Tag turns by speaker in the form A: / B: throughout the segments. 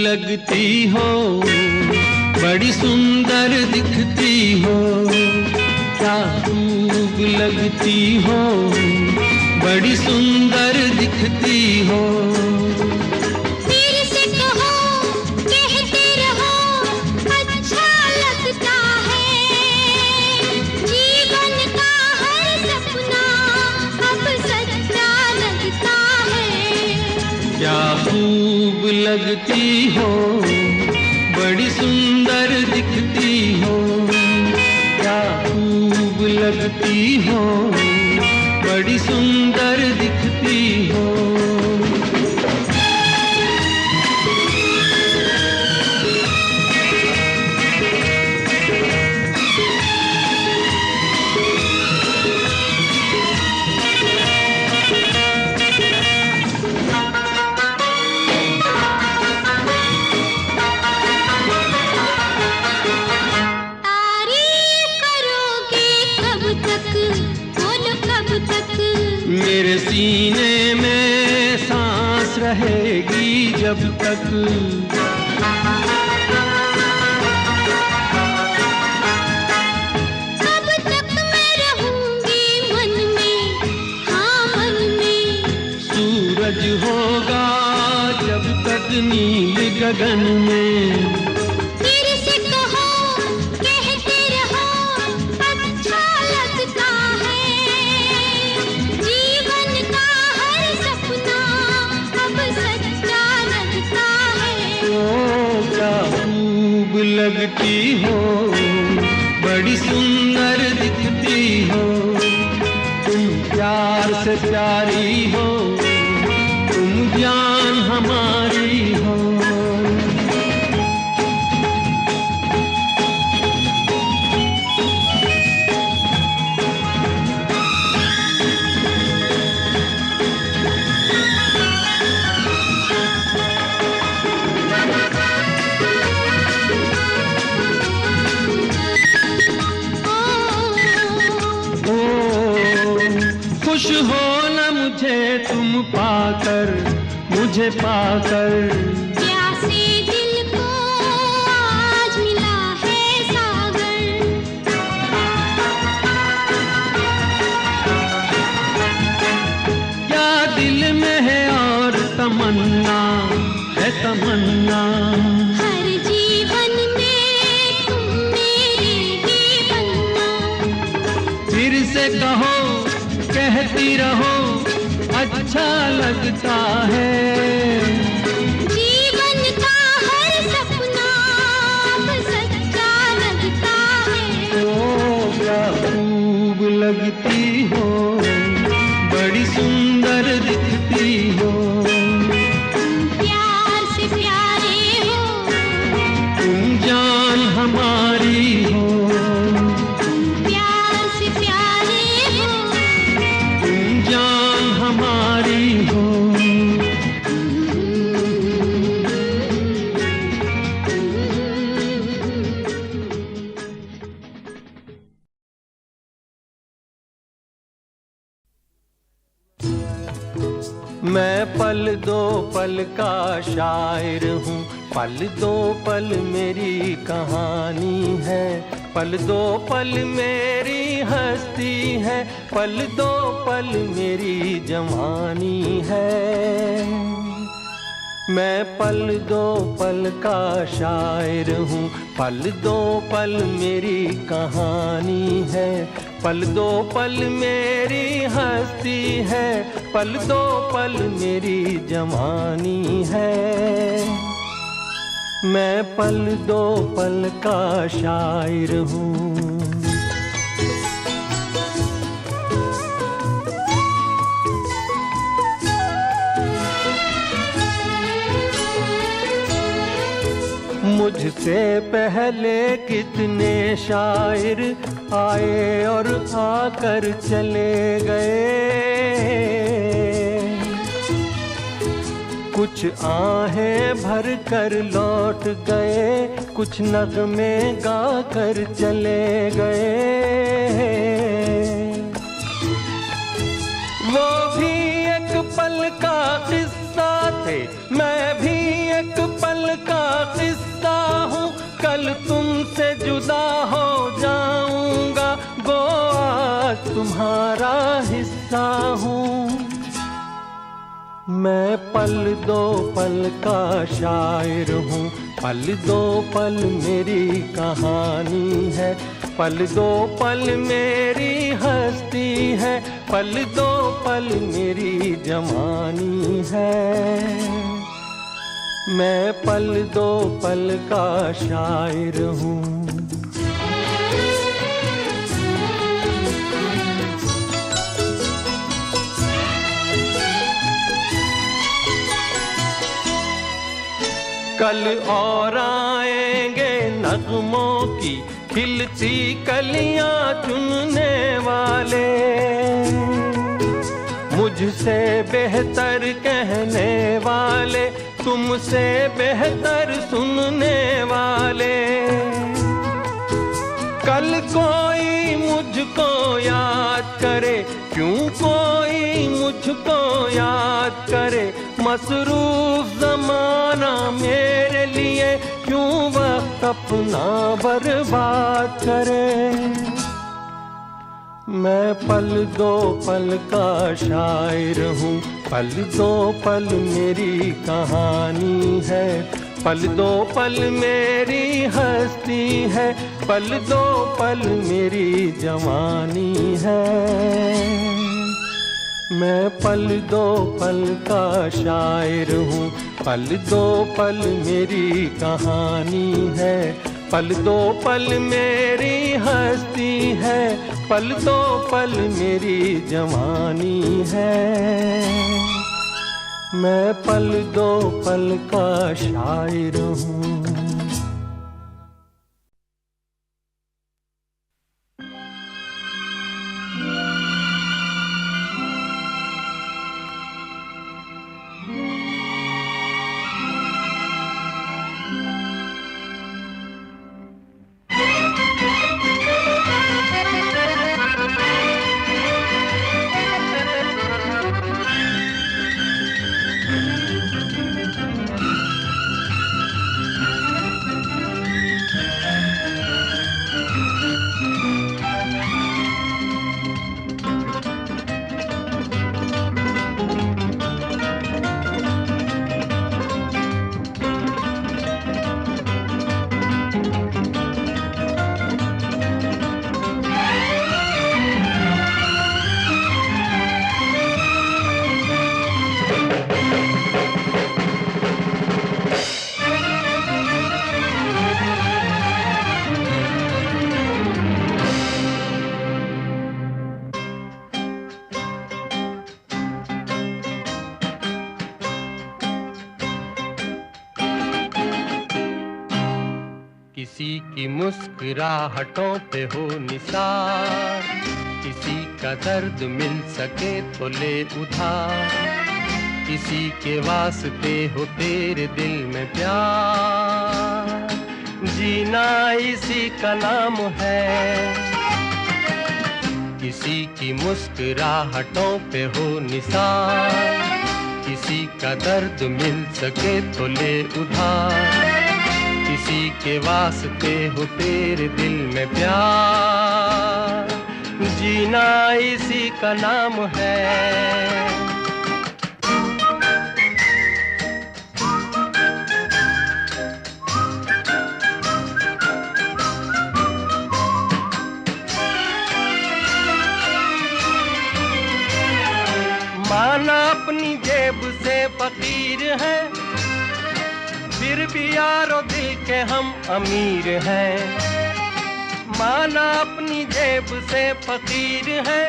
A: लगती हो, बड़ी सुंदर दिखती हो, क्या खूब लगती हो, बड़ी सुंदर दिखती हो। खूब लगती हो, बड़ी सुंदर दिखती हो, क्या खूब लगती हो, बड़ी सुंदर दिखती हो। मेरे सीने में सांस रहेगी जब तक,
B: तब तक मैं रहूंगी मन में, हाँ मन में।
A: सूरज होगा जब तक नील गगन में, लगती हो, बड़ी सुंदर दिखती हो, तुम प्यार से प्यारी हो, तुम जान हमारी हो। खुश हो न मुझे तुम पाकर, मुझे पाकर,
B: प्यासे दिल को आज मिला है सागर।
A: क्या दिल में है और तमन्ना है तमन्ना,
B: हर जीवन में तुम मेरे ही बनना।
A: फिर से कहो, कहती रहो, अच्छा लगता है।
B: जीवन का हर सपना अब सच्चा लगता है।
A: ओ क्या खूब लगती हो, बड़ी सुंदर दिखती हो,
B: प्यार से प्यारे हो,
A: तुम जान हमारी हो। मैं पल दो पल का शायर हूँ, पल दो पल मेरी कहानी है, पल दो पल मेरी हस्ती है, पल दो पल मेरी जवानी है। मैं पल दो पल का शायर हूँ, पल दो पल मेरी कहानी है, पल दो पल मेरी हस्ती है, पल दो पल मेरी जवानी है। मैं पल दो पल का शायर हूँ। मुझसे पहले कितने शायर आए और आकर चले गए, कुछ आहें भर कर लौट गए, कुछ नगमे गा कर चले गए। वो भी एक पल का किस्सा थे, मैं भी एक पल कल का किस्सा हूँ, कल तुमसे जुदा हो जाऊंगा, गो आज तुम्हारा हिस्सा हूँ। मैं पल दो पल का शायर हूँ, पल दो पल मेरी कहानी है, पल दो पल मेरी हस्ती है, पल दो पल मेरी जवानी है। मैं पल दो पल का शायर हूँ। कल और आएंगे नगमों की खिलती कलियां चुनने वाले, मुझसे बेहतर कहने वाले, तुमसे बेहतर सुनने वाले। कल कोई मुझको याद करे, क्यों कोई मुझको याद करे, मसरूफ जमाना मेरे लिए क्यों वक्त अपना बर्बाद करे। मैं पल दो पल का शायर हूँ, पल दो पल मेरी कहानी है, पल दो पल मेरी हस्ती है, पल दो पल मेरी जवानी है। मैं पल दो पल का शायर हूँ, पल दो पल मेरी कहानी है, पल दो पल मेरी हस्ती है, पल दो पल मेरी जवानी है। मैं पल दो पल का शायर हूँ। किसी की मुस्कुराहटों पे हो निसार, किसी का दर्द मिल सके तो ले उधार, किसी के वास्ते हो तेरे दिल में प्यार, जीना इसी का नाम है। किसी की मुस्कुराहटों पे हो निसार, किसी का दर्द मिल सके तो ले उधार, किसी के वास्ते हो तेरे दिल में प्यार, जीना इसी का नाम है। माना अपनी जेब से फकीर है, फिर भी यारो दिल के हम अमीर हैं। माना अपनी जेब से फकीर है,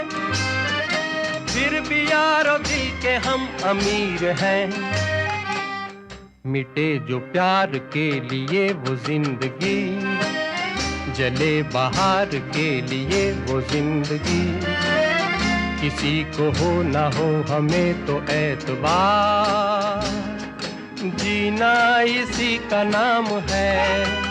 A: फिर भी यारो दिल के हम अमीर हैं। मिटे जो प्यार के लिए वो जिंदगी, जले बाहर के लिए वो जिंदगी, किसी को हो ना हो हमें तो एतबार, जीना इसी का नाम है।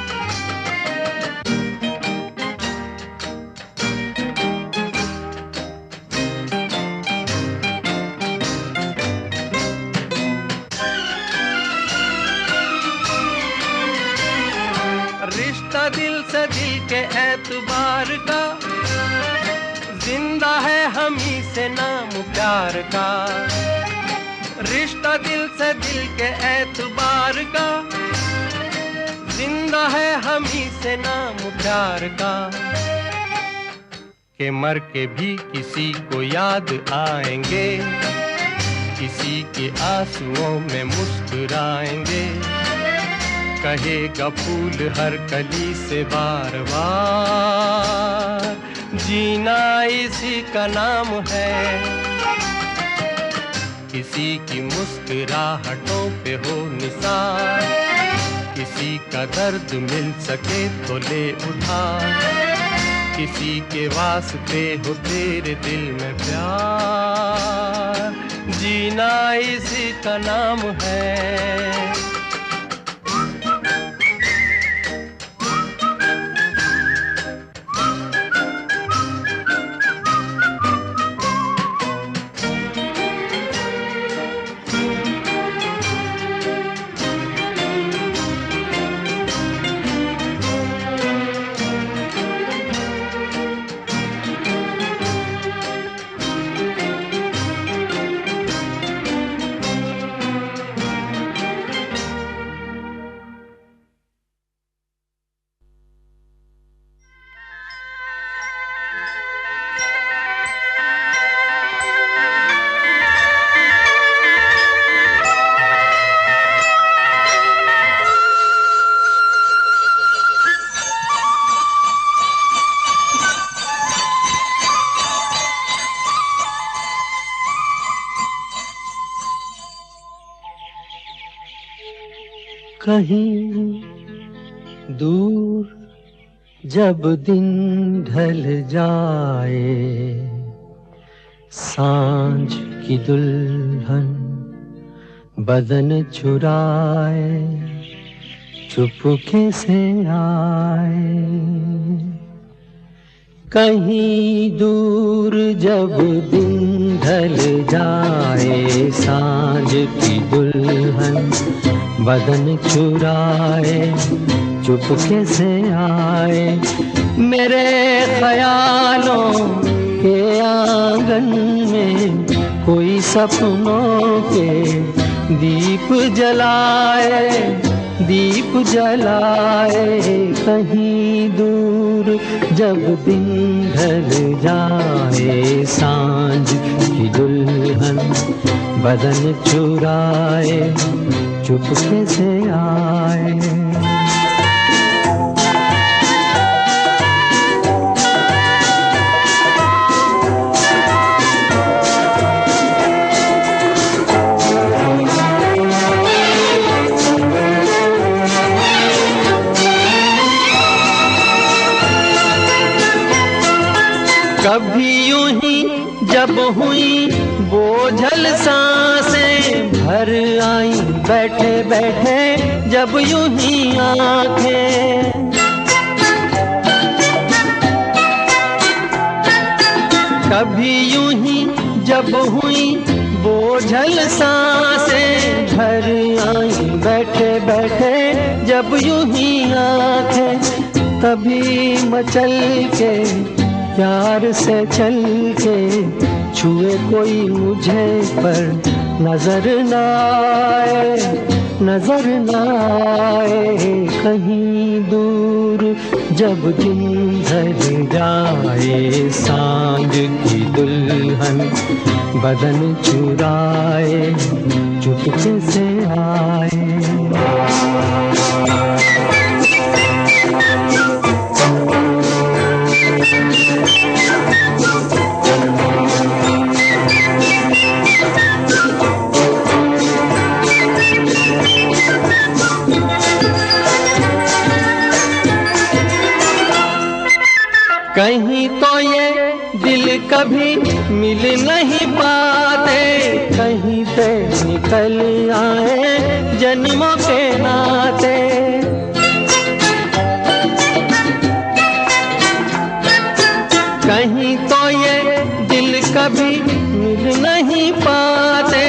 A: से दिल के एतबार का, जिंदा है हमी से नाम प्यार का। रिश्ता दिल से दिल के एतबार का, जिंदा है हमी से नाम प्यार का। के मर के भी किसी को याद आएंगे, किसी के आंसुओं में मुस्कुराएंगे। कहेगा फूल हर कली से बार बार, जीना इसी का नाम है। किसी की मुस्कुराहटों पे हो निसार, किसी का दर्द मिल सके तो ले उठा। किसी के वास्ते हो तेरे दिल में प्यार, जीना इसी का नाम है।
C: कहीं दूर जब दिन ढल जाए, सांझ की दुल्हन बदन चुराए चुपके से आए। कहीं दूर जब दिन ढल जाए, सांझ की दुल्हन बदन चुराए चुपके से आए। मेरे ख्यालों के आंगन में कोई सपनों के दीप जलाए, दीप जलाए। कहीं दूर जब दिन ढल जाए, सांझ की दुल्हन बदन चुराए चुपके से आए। कभी यूं ही जब हुई बोझल सांसें भर आई, बैठे बैठे जब यूं ही आंखें। कभी यूं ही जब हुई बोझल सांसें भर आई, बैठे बैठे जब यूं ही आंखें। तभी मचल के प्यार से चल के छुए कोई मुझे पर नजर न आए, नजर न आए। कहीं दूर जब दिन ढल जाए, सांझ की दुल्हन बदन चुराए चुपके से आए। कहीं तो ये दिल कभी मिल नहीं पाते, कहीं पे निकल आए जन्मों के नाते। कहीं तो ये दिल कभी मिल नहीं पाते,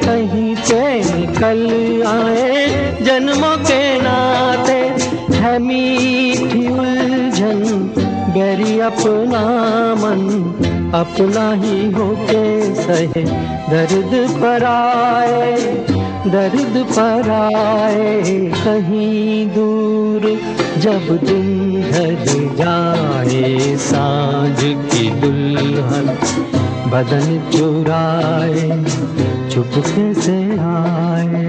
C: कहीं पे निकल आए जन्मों के नाते। है मीठी अपना मन अपना ही होके सहे, दर्द पर आए दर्द पर आए कहीं दूर। जब दिन ढल जाए सांझ की दुल्हन बदन चुराए चुपके से आए।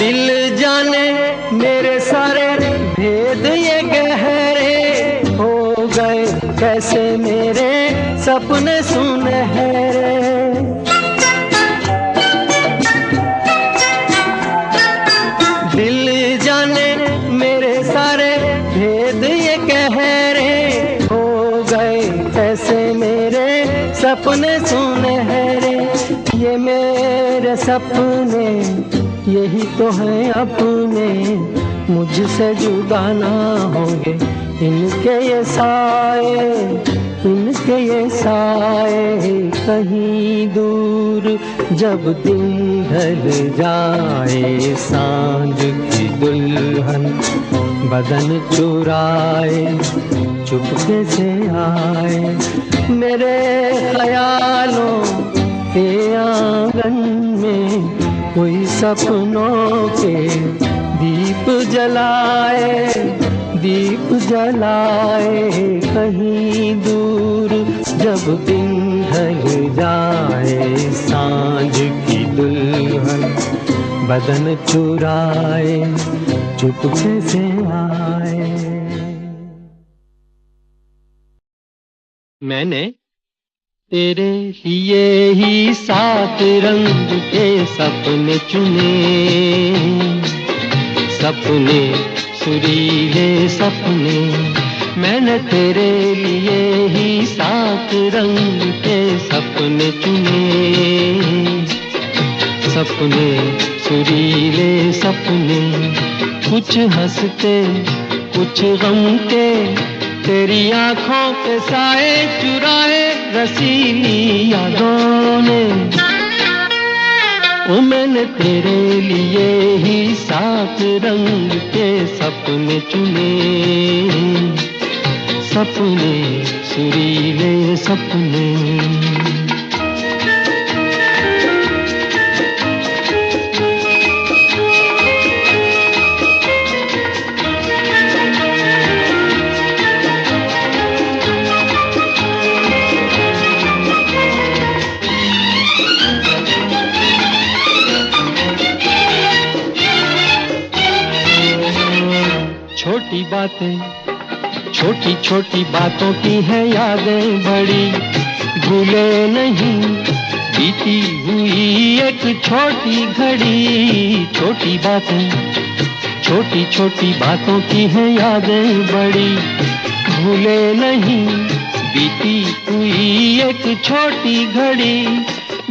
C: दिल जाने मेरे सारे भेद ये गहरे हो गए, कैसे मेरे सपने सुनहरे। दिल जाने मेरे सारे भेद ये गहरे हो गए, कैसे मेरे सपने सुनहरे। ये मेरे सपने यही तो है अपने, मुझसे जुदा ना होंगे इनके ये साए, इनके ये साए कहीं दूर। जब दिन ढल जाए सांझ की दुल्हन बदन चुराए चुपके से आए। मेरे ख्यालों के आंगन में कोई सपनों के दीप जलाए, दीप जलाए कहीं दूर। जब दिन ढल जाए सांझ की दुल्हन बदन चुराए चुपके से आए। मैंने तेरे लिए ही 7 रंग के सपने चुने, सपने सुरीले सपने। मैंने तेरे लिए ही 7 रंग के सपने चुने, सपने सुरीले सपने। कुछ हंसते कुछ गम के, तेरी आंखों के साए चुराए रसीली यादों ने। ओ मैंने तेरे लिए ही 7 रंग के सपने चुने, सपने सुरीले सपने। छोटी बातें छोटी छोटी बातों की है यादें बड़ी, भूले नहीं बीती हुई एक छोटी घड़ी। छोटी बातें छोटी छोटी बातों की है यादें बड़ी, भूले नहीं बीती हुई एक छोटी घड़ी।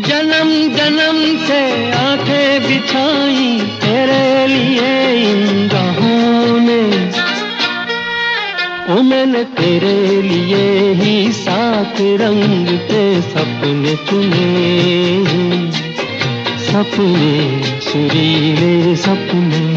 C: जन्म जन्म से आंखें बिछाई तेरे लिए इन राहों ने। ओ मैंने तेरे लिए ही 7 रंग के सपने चुने, सपने सुरीले सपने।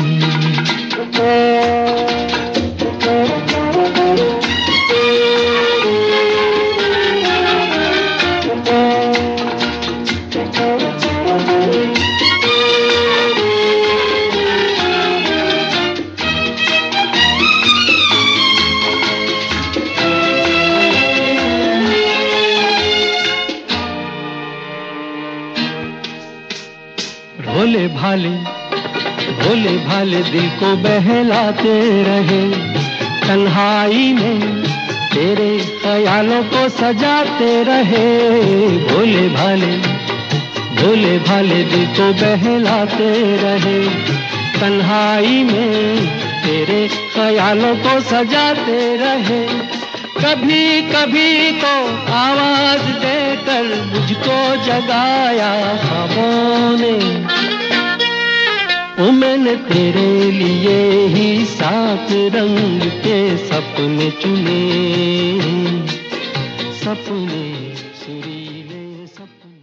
C: भोले भाले दिल को बहलाते रहे, तन्हाई में तेरे ख्यालों को सजाते रहे। भोले भाले दिल को बहलाते रहे, तन्हाई में तेरे ख्यालों को सजाते रहे। कभी कभी तो आवाज देकर मुझको जगाया ख्वाबों ने। ओ मैंने तेरे लिए ही 7 रंग के सपने चुने, सपने सुरीले सपने।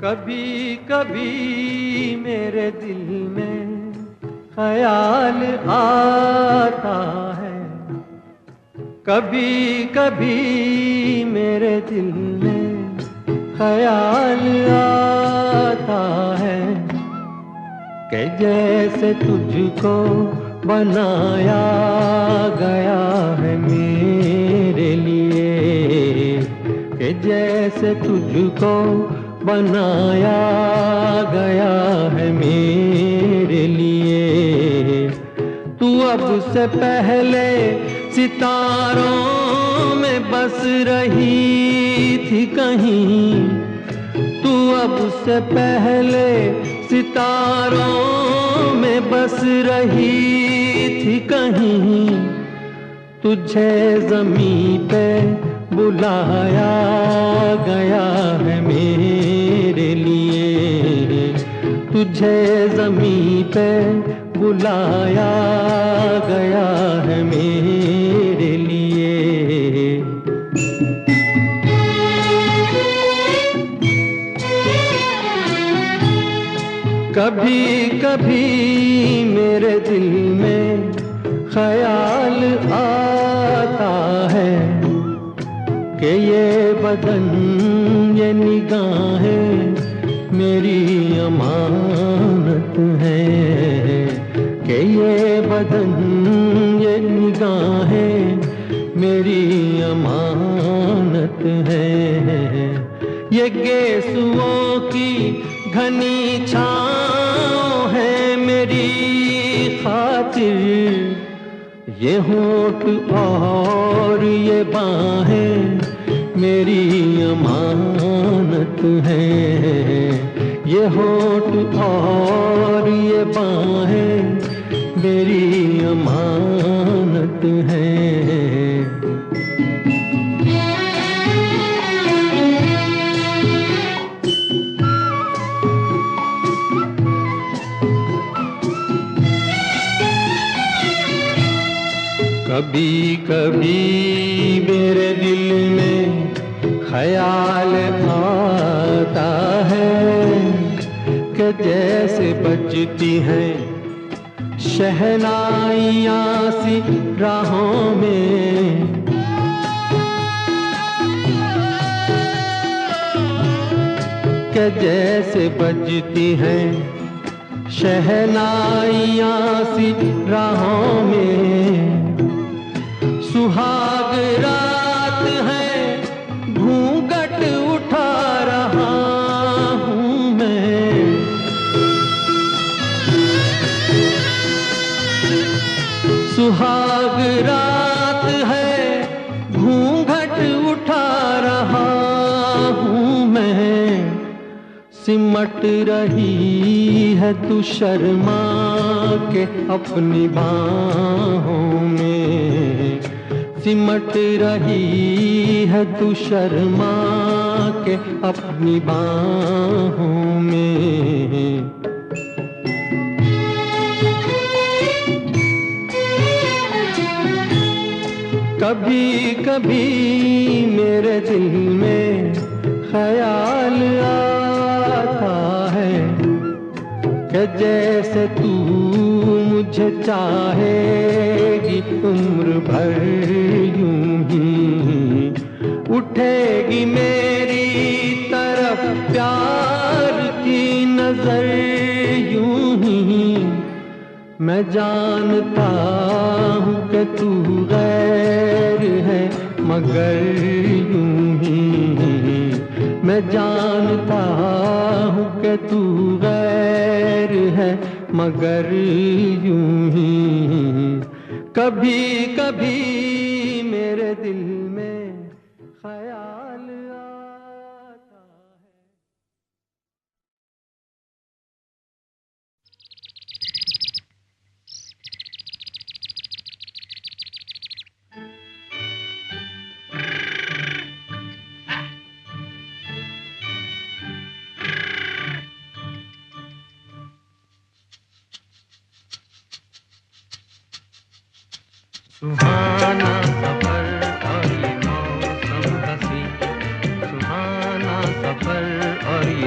A: कभी कभी मेरे दिल में ख्याल आता है, कभी कभी मेरे दिल में ख्याल आता है कि जैसे तुझको बनाया गया है मेरे लिए, कि जैसे तुझको बनाया गया है मेरे लिए। तू अब से पहले सितारों में बस रही थी कहीं, तू अब से पहले सितारों में बस रही थी कहीं। तुझे ज़मीं पे बुलाया गया है मेरे लिए, तुझे ज़मीं पे बुलाया गया है मेरे लिए। कभी कभी मेरे दिल में ख्याल आता है कि ये बदन ये निगाहें मेरी अमानत है, कि ये बदन ये निगाहें मेरी अमानत है। ये गेसुओं की घनी छाँव है मेरी खातिर, ये होठ और ये बाहें मेरी अमानत है, ये होठ और ये बाहें मेरी अमानत है। कभी कभी मेरे दिल में ख्याल आता है कि जैसे बजती हैं शहनाइयाँ सी राहों में, कि जैसे बजती हैं शहनाइयाँ सी राहों में। सुहाग रात है घूंघट उठा रहा हूँ मैं, सुहाग रात है घूंघट उठा रहा हूँ मैं। सिमट रही है तू शर्मा के अपनी बाहों में, सिमट रही है तू शर्मा के अपनी बाहों में। कभी कभी मेरे दिल में ख्याल आता है कि जैसे तू मुझे चाहेगी उम्र भर यूं ही, उठेगी मेरी तरफ प्यार की नजर यूं ही। मैं जानता हूँ कि तू गैर है मगर यूं ही, मैं जानता हूँ कि तू गैर है मगर यूं ही। कभी कभी मेरे दिल में ख्याल आता है।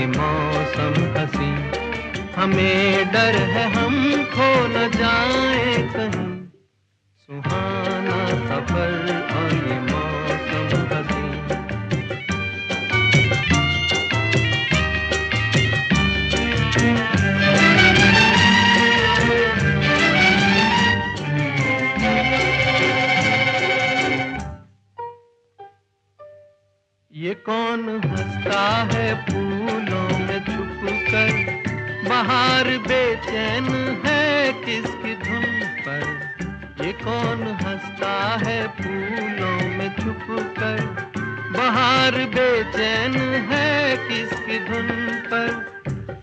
C: मौसम हंसी। हमें डर है हम खो न जाए कहीं, सुहाना सफर और ये मौसम हंसी। ये कौन हंसता है फूलों में छुपकर, बाहर बेचैन है किसकी धुन पर। ये कौन हंसता है फूलों में छुपकर, बाहर बेचैन है किसकी धुन पर।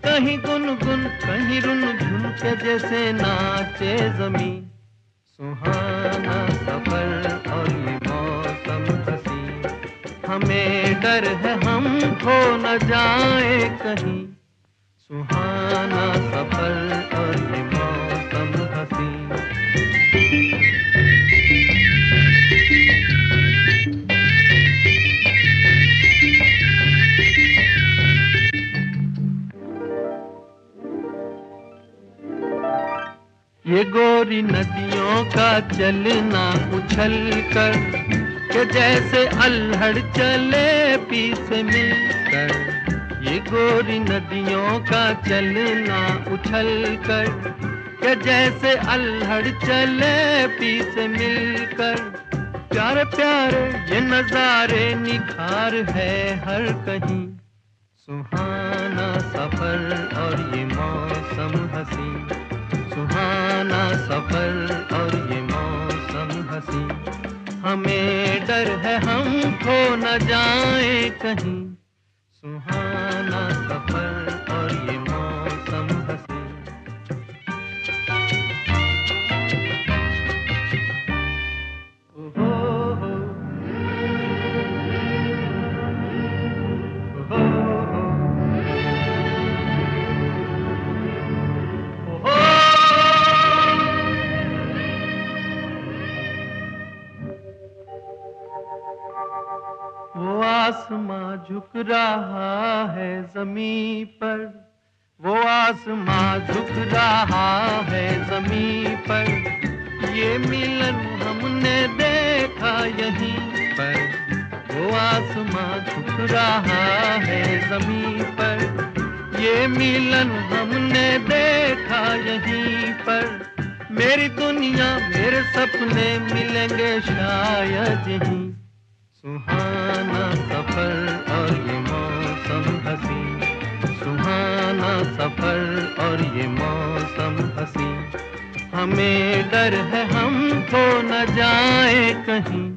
C: कहीं गुनगुन कहीं रुनझुन के जैसे नाचे ज़मीं, सुहाना सफर और ये मौसम हंसी। हमें डर है हम खो न जाए कहीं, सुहाना सफर और ये मौसम हंसी। ये गोरी नदियों का चलना उछल कर, के जैसे अल्हड़ चले पी से मिलकर। ये गोरी नदियों का चलना उछल कर, के जैसे अल्हड़ चले पी से मिलकर। प्यारे प्यारे ये नजारे निखार है हर कहीं, सुहाना सफर और ये मौसम हंसी। सुहाना सफर और ये मौसम हंसी। हमें डर है हम खो न जाए कहीं, सुहाना सफर और ये मौसम हंसी। ओहो हो, ओहो हो, ओहो। वो आसमां झुक रहा है ज़मीं पर, वो आसमां झुक रहा है ज़मीं पर। ये मिलन हमने देखा यहीं पर, वो आसमां झुक रहा है ज़मीं पर। ये मिलन हमने देखा यहीं पर। मेरी दुनिया मेरे सपने मिलेंगे शायद यहीं, सुहाना सफर और ये मौसम हंसी। सुहाना सफर और ये मौसम हंसी। हमें डर है हम खो न जाए कहीं,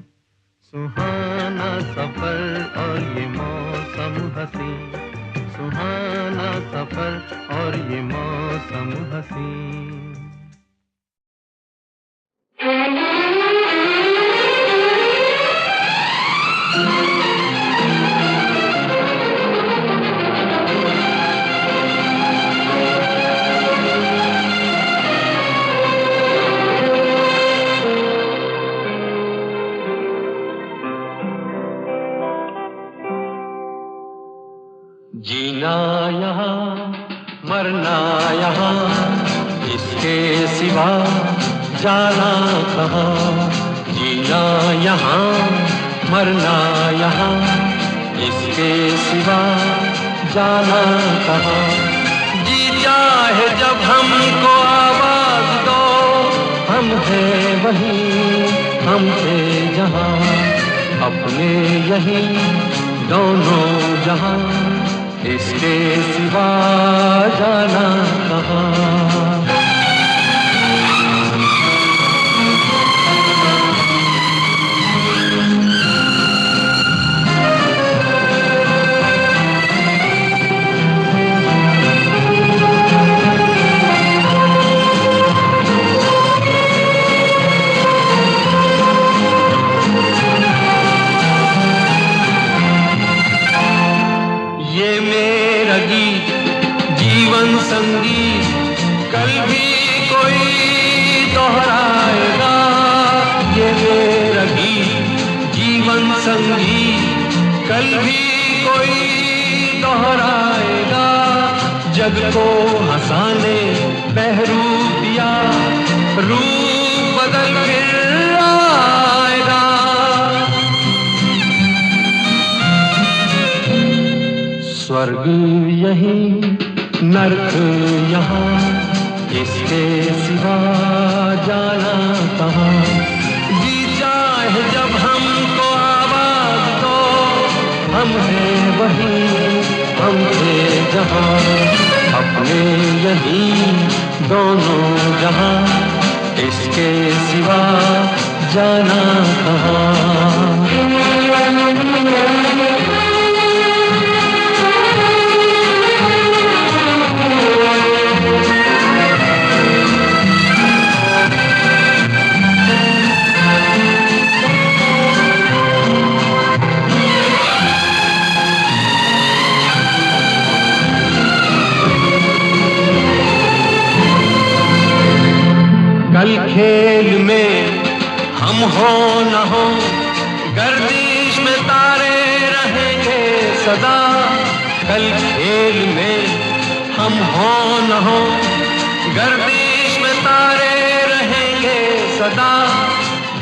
C: सुहाना सफर और ये मौसम हंसी। सुहाना सफर और ये मौसम हंसी। जीना यहाँ मरना यहाँ, इसके सिवा जाना कहाँ। जीना यहाँ मरना यहाँ, इसके सिवा जाना कहाँ। जी चाहे जब हमको आवाज दो, हम हैं वहीं हम थे जहाँ, अपने यहीं दोनों जहाँ, इसके सिवा जाना कहाँ। संगीत कल भी कोई दोहराएगा, ये मेरा गीत जीवन संगीत कल भी कोई दोहराएगा। जग को हंसाने बहरूप दिया, रूप बदल फिर आएगा। स्वर्ग यही नरक यहाँ, इसके सिवा जाना कहाँ। जी चाहे जब हमको आवाज दो, हम हैं वही, हम थे जहाँ, अपने यही दोनों जहाँ, इसके सिवा जाना कहाँ। कल खेल में हम हो न हो, गर्दिश में तारे रहेंगे सदा। कल खेल में हम हो न हो, गर्दिश में तारे रहेंगे सदा।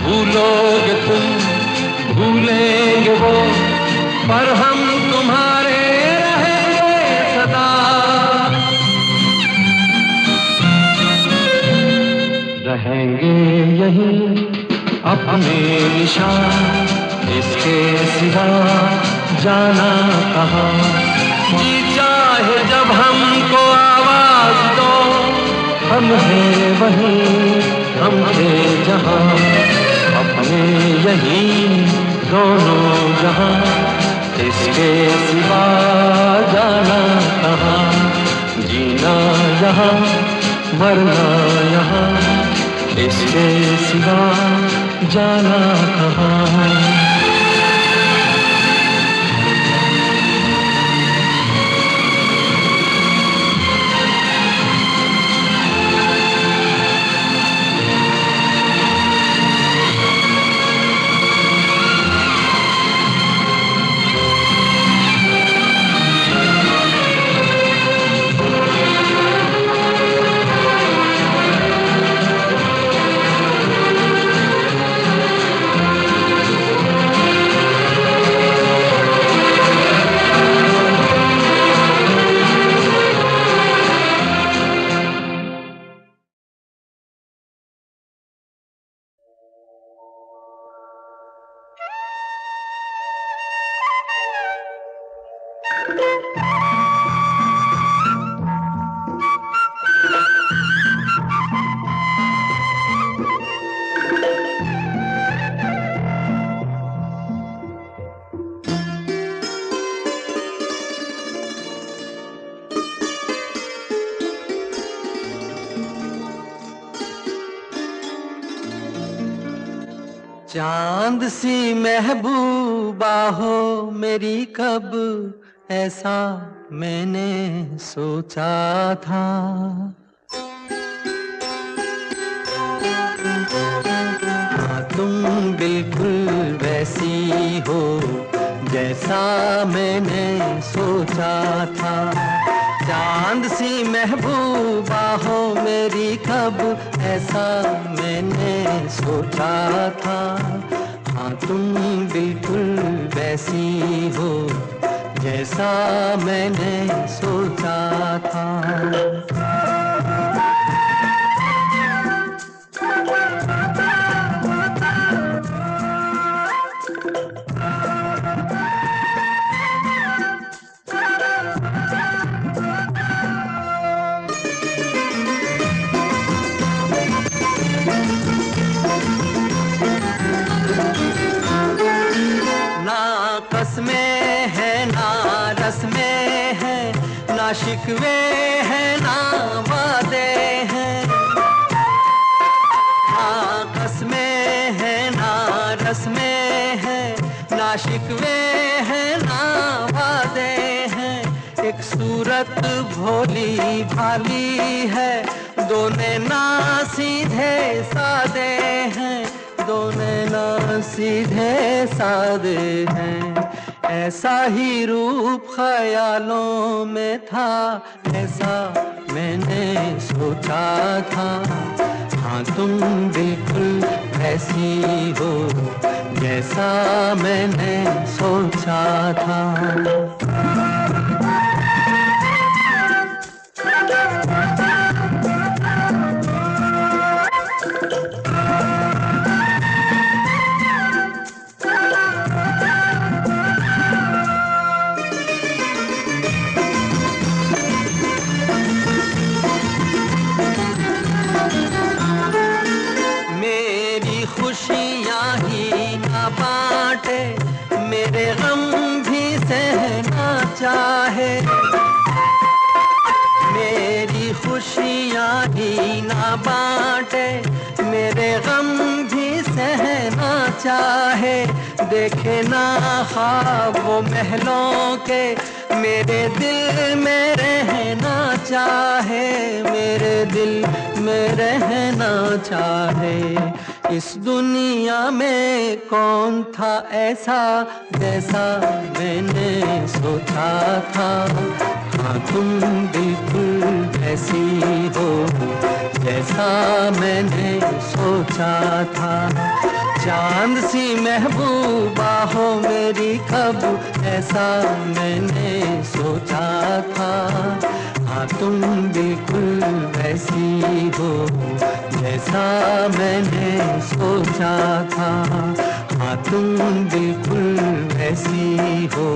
C: भूलोगे तुम, भूलेंगे वो, पर हम तुम्हारे रहेंगे सदा। रहेंगे यही अपने निशान, इसके सिवा जाना कहाँ। जी चाहे जब हमको आवाज दो, हम हैं वही, हम थे जहाँ, अपने यही दोनों जहाँ, इसके सिवा जाना कहाँ। जीना यहाँ, मरना यहाँ, इसके सिवा जाना कहाँ। चांद सी महबूबा हो मेरी, कब ऐसा मैंने सोचा था। हाँ, तुम बिल्कुल वैसी हो जैसा मैंने सोचा था। चांद सी महबूबा हो मेरी, कब ऐसा मैंने सोचा था। हाँ, तुम बिल्कुल वैसी हो जैसा मैंने सोचा था। ना शिकवे हैं ना वादे हैं, ना कसमें हैं ना रस्में हैं, ना शिकवे हैं ना वादे हैं। एक सूरत भोली भाली है, दोनों ना सीधे सादे हैं, दोनों ना सीधे सादे हैं। ऐसा ही रूप ख्यालों में था, ऐसा मैंने सोचा था। हाँ तुम बिल्कुल ऐसी हो जैसा मैंने सोचा था। मेरे गम भी सहना चाहे, मेरी खुशियाँ ही ना बांटे, मेरे गम भी सहना चाहे। देखे ना ख्वाब वो महलों के, मेरे दिल में रहना चाहे, मेरे दिल में रहना चाहे। इस दुनिया में कौन था ऐसा जैसा मैंने सोचा था। हाँ तुम बिल्कुल ऐसी हो जैसा मैंने सोचा था। चांद सी महबूबा हो मेरी कब, ऐसा मैंने सोचा था। हाँ तुम बिल्कुल वैसी हो जैसा मैंने सोचा था। हाँ तुम बिल्कुल वैसी हो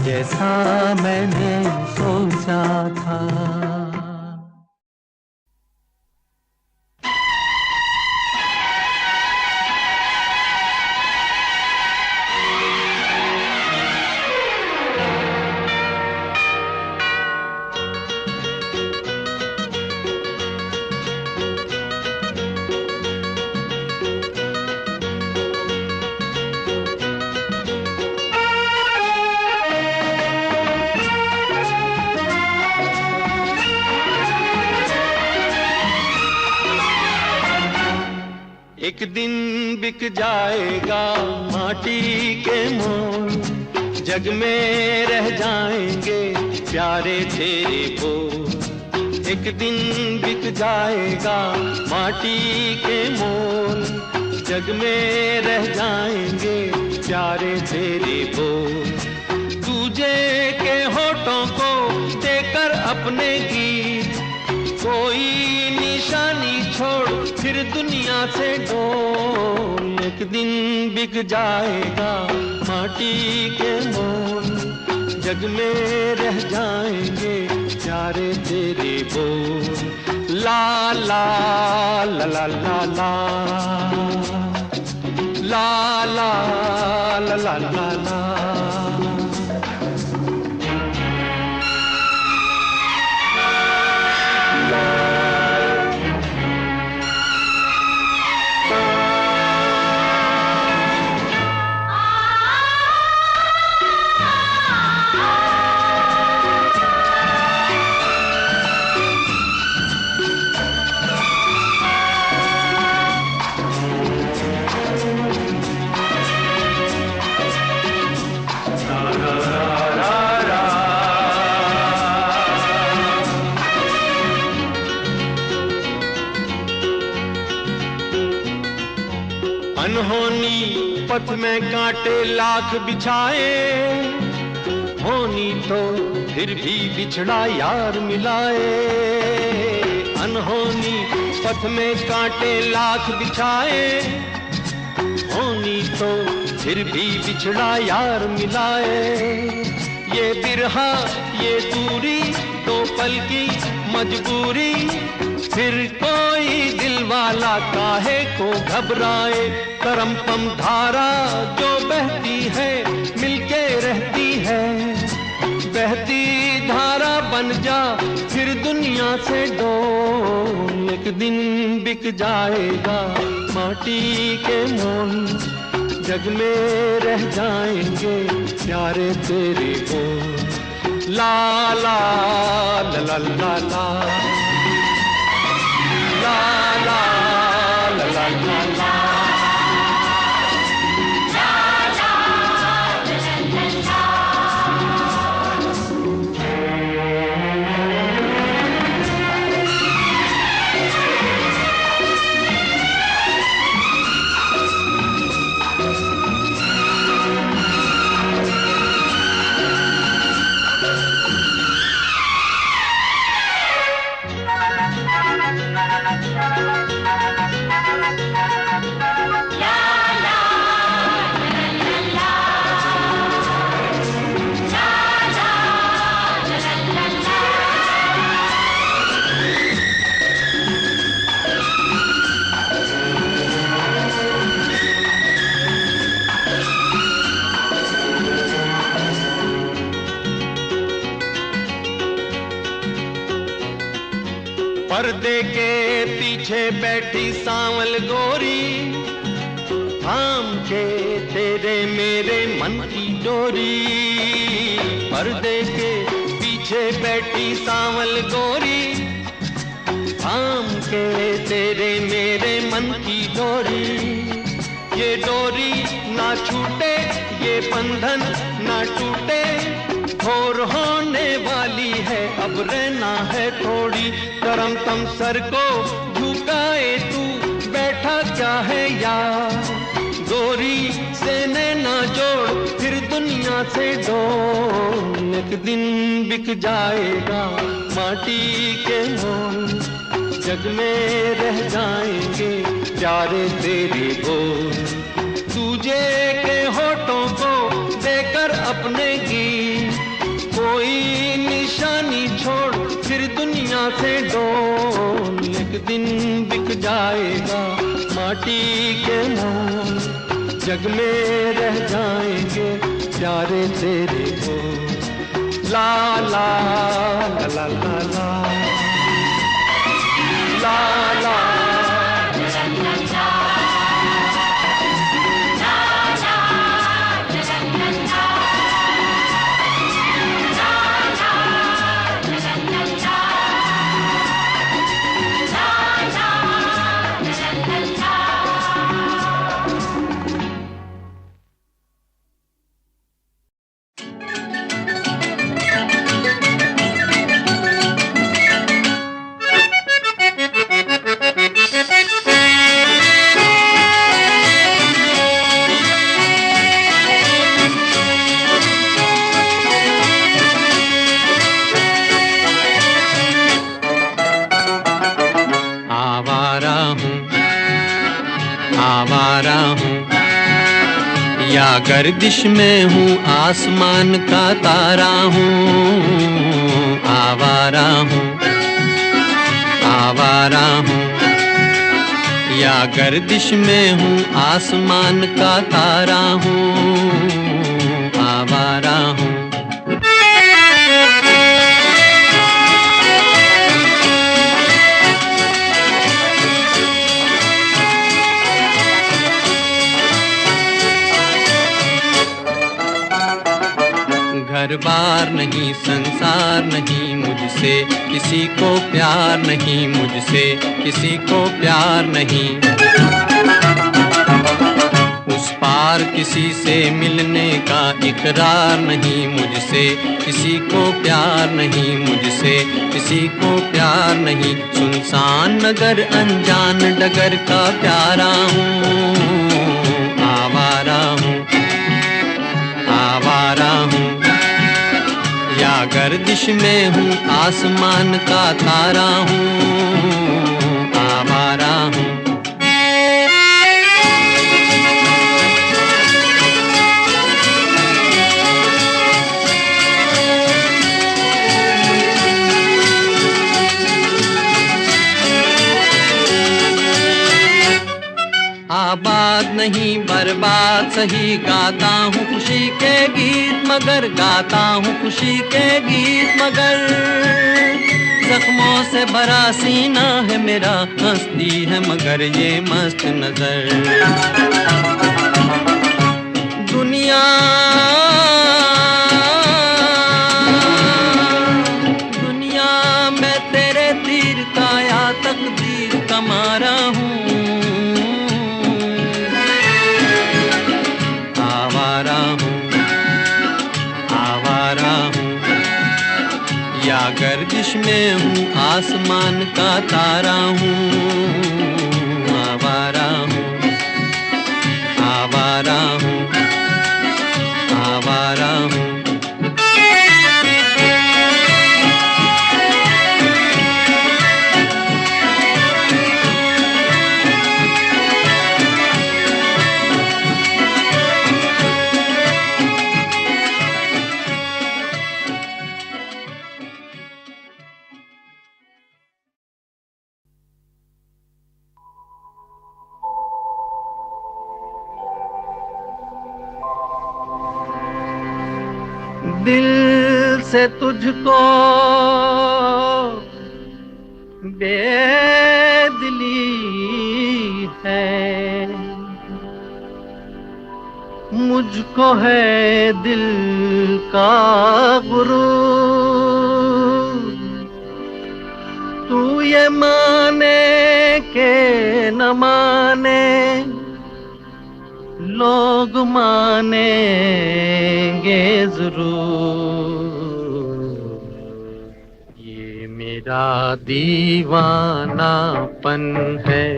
C: जैसा मैंने सोचा था।
A: एक दिन बिक जाएगा माटी के मोल, जग में रह जाएंगे प्यारे तेरे बोल। एक दिन बिक जाएगा माटी के मोल, जग में रह जाएंगे प्यारे तेरे बोल। दूजे के होठों को देकर अपने गीत, कोई निशानी छोड़ फिर दुनिया से डोल। एक दिन बिक जाएगा माटी के मोल, जग में रह जाएंगे प्यारे तेरे बोल। ला ला ला ला ला ला ला ला ला ला ला। अनहोनी पथ में कांटे लाख बिछाए, होनी तो फिर भी बिछड़ा यार मिलाए। अनहोनी पथ में कांटे लाख बिछाए, होनी तो फिर भी बिछड़ा यार मिलाए। ये बिरहा ये दूरी दो पल की मजबूरी, फिर कोई दिल वाला काहे को घबराए। करम पम धारा जो बहती है मिलके रहती है, बहती धारा बन जा फिर दुनिया से डोल। एक दिन बिक जाएगा माटी के मोल, जग में रह जाएंगे प्यारे तेरे बोल। ला ला ला ला ला ला ला ला ला ला ला ला। पर्दे के पीछे बैठी सांवल गोरी, थाम के तेरे मेरे मन की डोरी। पर्दे के पीछे बैठी सांवल गोरी, थाम के तेरे मेरे मन की डोरी। ये डोरी ना छूटे, ये बंधन ना टूटे, भोर होने वाली है अब रहना है थोड़ी। करम तम सर को झुकाए तू बैठा क्या है यार, गोरी से नैना जोड़ फिर दुनिया से डोल। एक दिन बिक जाएगा माटी के मोल, जग में रह जाएंगे प्यारे तेरे बोल। तुझे के होठों को देकर अपने गीत, कोई निशानी छोड़ फिर दुनिया से डोल। एक दिन बिक जाएगा माटी के मोल, जग में रह जाएंगे प्यारे तेरे बोल। ला ला ला ला ला ला ला ला।
C: आवारा हूँ या गर्दिश में हूँ, आसमान का तारा हूँ। आवारा हूँ, आवारा हूँ या गर्दिश में हूँ, आसमान का तारा हूँ। आवारा हूँ। घर बार नहीं, संसार नहीं, मुझसे किसी को प्यार नहीं, मुझसे किसी को प्यार नहीं। उस पार किसी से मिलने का इकरार नहीं, मुझसे किसी को प्यार नहीं, मुझसे किसी को प्यार नहीं। सुनसान नगर अनजान डगर का प्यारा हूँ। आवारा हूँ, आवारा हूँ या गर्दिश में हूँ, आसमान का तारा हूँ। आवारा हूँ। आबाद नहीं बर्बाद सही, गाता हूँ खुशी के गीत मगर, गाता हूँ खुशी के गीत मगर। जख्मों से भरा सीना है मेरा, हंसती है मगर ये मस्त नजर। दुनिया दुनिया मैं तेरे तीर का या तकदीर का मारा हूँ। या गर्दिश में हूँ, आसमान का तारा हूँ। आवारा हूँ, आवारा हूँ, आवारा हूँ।
A: दिल से तुझको बेदिली है। मुझको है दिल का गुरूर, तू ये माने के न माने, लोग मानेंगे जरूर। ये मेरा दीवानापन है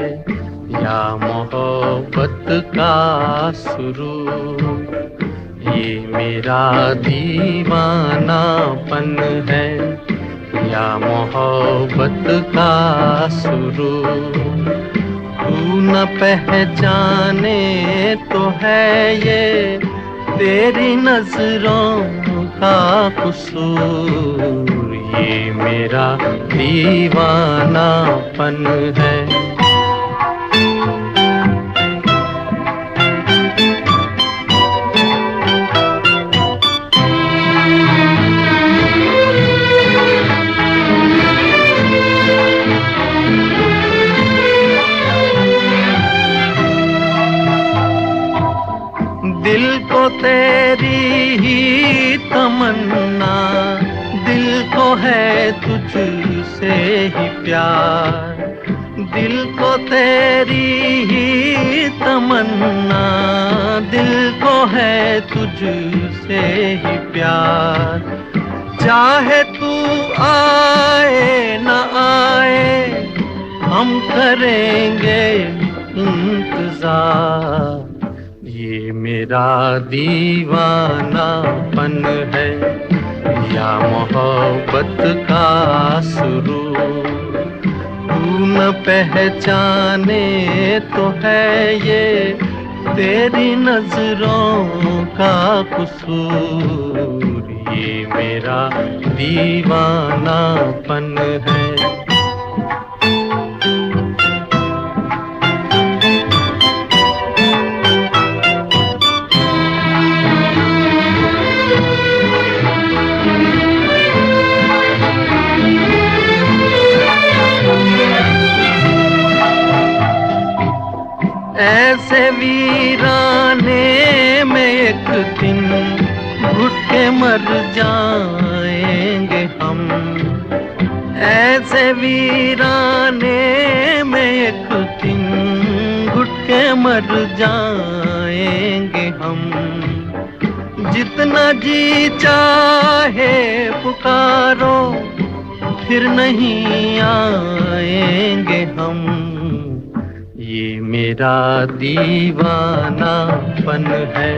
A: या मोहब्बत का सुरूर। ये मेरा दीवानापन है या मोहब्बत का सुरूर। तू न पहचाने तो है ये तेरी नजरों का कसूर। ये मेरा दीवानापन है। दिल को तेरी ही तमन्ना, दिल को है तुझसे ही प्यार। दिल को तेरी ही तमन्ना, दिल को है तुझसे ही प्यार। चाहे तू आए न आए, हम करेंगे इंतजार। ये मेरा दीवानापन है या मोहब्बत का सुरूर। तू न पहचाने तो है ये तेरी नजरों का कसूर। ये मेरा दीवानापन है। ऐसे वीराने में एक दिन घुट के मर जाएंगे हम। ऐसे वीराने में एक दिन घुट के मर जाएंगे हम। जितना जी चाहे पुकारो, फिर नहीं आएंगे हम। ये मेरा दीवानापन है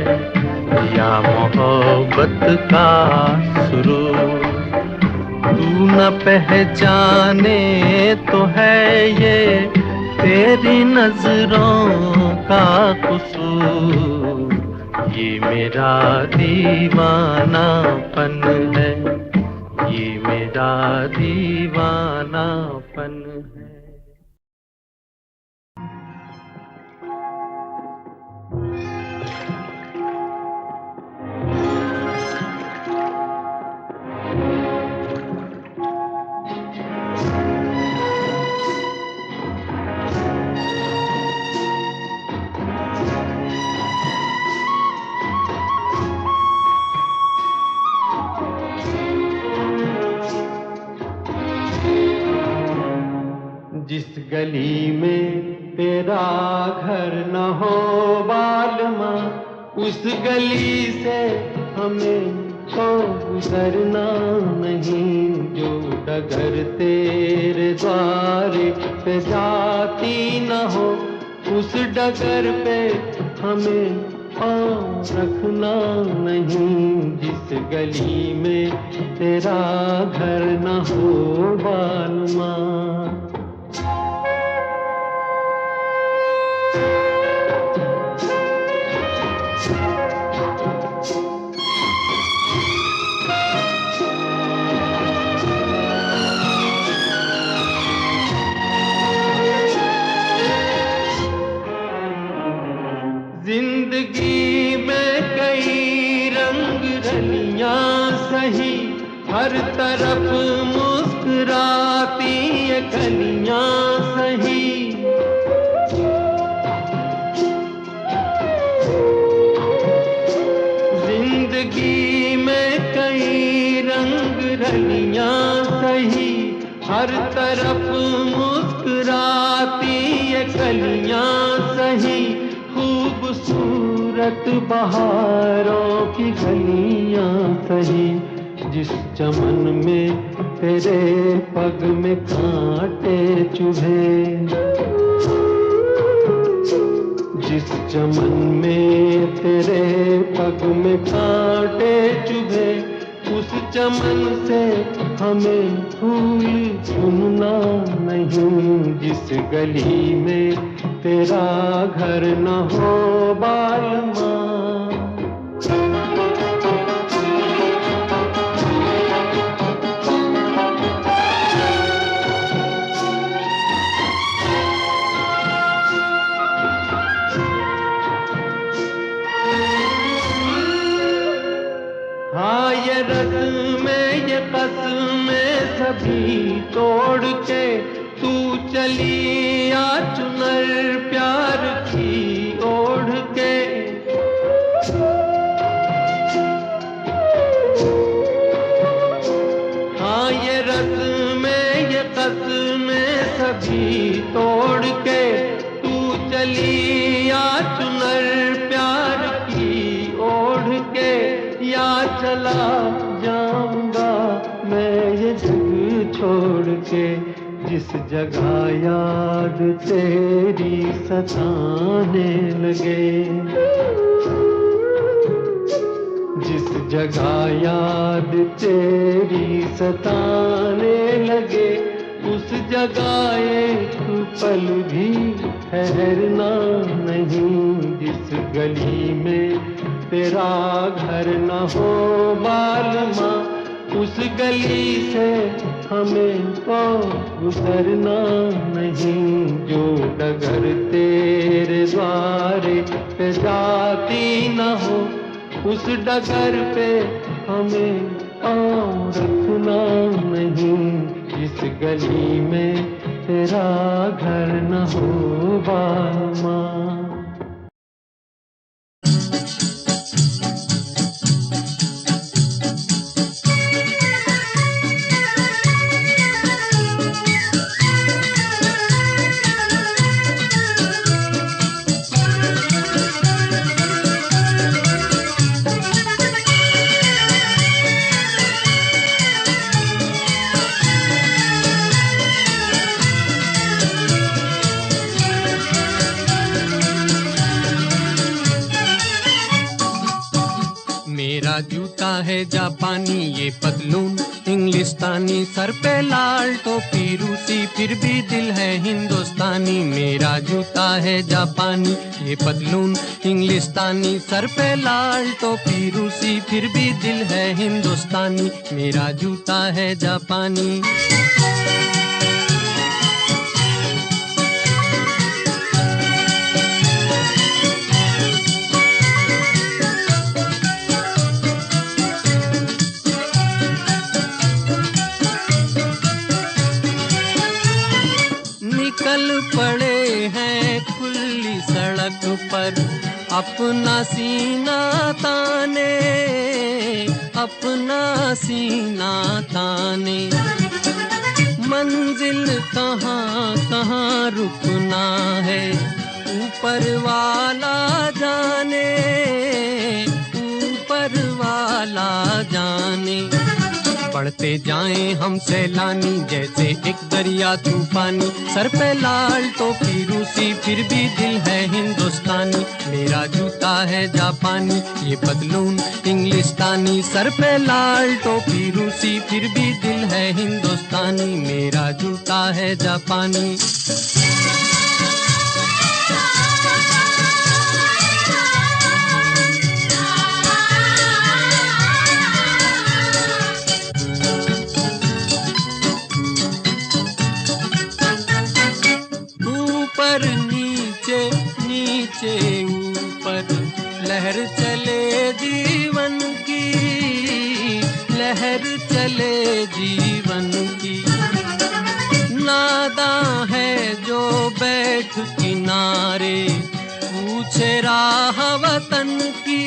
A: या मोहब्बत का सुरूर। तू न पहचाने तो है ये तेरी नजरों का कसूर। ये मेरा दीवानापन है, ये मेरा दीवानापन है। जिस गली में तेरा घर न हो बालमा, उस गली से हमें तो गुजरना नहीं। जो डगर तेरे द्वारे पे जाती न हो, उस डगर पे हमें पाँव रखना नहीं। जिस गली में तेरा घर न हो बालमा। जिंदगी में कई रंग रलियां सही, हर तरफ मुस्कुराती ये गलियां सही। जिंदगी में कई रंग रलियां सही, हर तरफ मुस्कुराती ये गलियां सही। खूबसूरत बहारों की गलियां सही, जिस चमन में तेरे पग में कांटे चुभे, जिस चमन में तेरे पग में कांटे चुभे, उस चमन से हमें फूल चुनना नहीं। जिस गली में तेरा घर न हो बालमा, हाँ ये रस्में ये कसमें सभी तोड़ के तू चली आ चुनर प्यार की ओढ़ के। हाँ ये रस्में ये कसमें सभी तोड़ के तू चली आ चुनर प्यार की ओढ़ के। या चला जाऊंगा मैं ये जग छोड़ के, जिस जगह याद तेरी सताने लगे, जिस जगह याद तेरी सताने लगे, उस जगह एक पल भी ठहरना नहीं। जिस गली में तेरा घर न हो बालमा, उस गली से हमें तो गुजरना नहीं। जो डगर तेरे द्वारे पे जाती न हो, उस डगर पे हमें पाँव रखना नहीं। जिस गली में तेरा घर न हो बालमा।
C: मेरा जूता है जापानी, ये पतलून इंग्लिस्तानी, सर पे लाल टोपी रूसी, फिर भी दिल है हिंदुस्तानी। मेरा जूता है जापानी, ये पतलून इंग्लिस्तानी, सर पे लाल टोपी रूसी, फिर भी दिल है हिंदुस्तानी। मेरा जूता है जापानी। निकल पड़े हैं खुली सड़क पर अपना सीना ताने, अपना सीना ताने। मंजिल कहाँ कहाँ रुकना है ऊपर वाला जाने, ऊपर वाला जाने। बढ़ते जाएं हम सैलानी जैसे एक दरिया तूफानी, सर पे लाल टोपी रूसी, फिर भी दिल है हिंदुस्तानी। मेरा जूता है जापानी, ये पतलून इंग्लिस्तानी, सर पे लाल टोपी रूसी, फिर भी दिल है हिंदुस्तानी। मेरा जूता है जापानी। नीचे ऊपर लहर चले जीवन की, लहर चले जीवन की। नादां है जो बैठ किनारे, पूछे राह वतन की,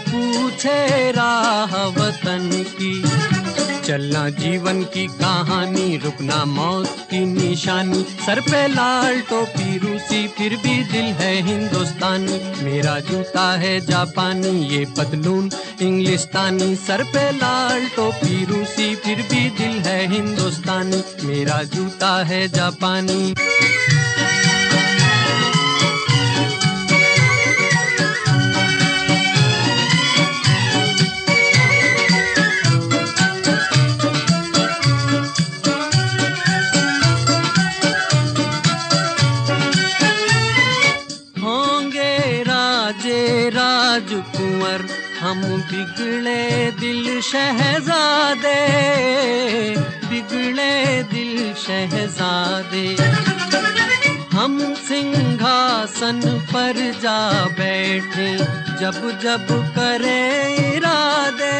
C: पूछे राह वतन की। चलना जीवन की कहानी, रुकना मौत की निशानी। सर पे लाल टोपी रूसी, फिर भी दिल है हिंदुस्तानी। मेरा जूता है जापानी, ये पतलून इंग्लिस्तानी। सर पे लाल टोपी रूसी, फिर भी दिल है हिंदुस्तानी। मेरा जूता है जापानी। राजकुंवर हम बिगड़े दिल शहजादे, बिगड़े दिल शहजादे। हम सिंहासन पर जा बैठे, जब जब करे इरादे,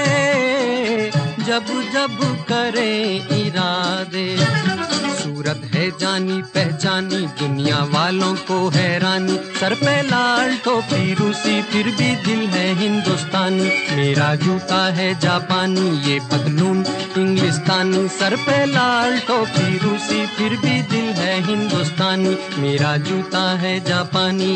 C: जब जब करे इरादे। सूरत है जानी पहचानी, दुनिया वालों को हैरानी। सर पे लाल टोपी रूसी, फिर भी दिल है हिंदुस्तानी। मेरा जूता है जापानी, ये पतलून इंग्लिस्तानी। सर पे लाल टोपी रूसी, फिर भी दिल है हिंदुस्तानी। मेरा जूता है जापानी।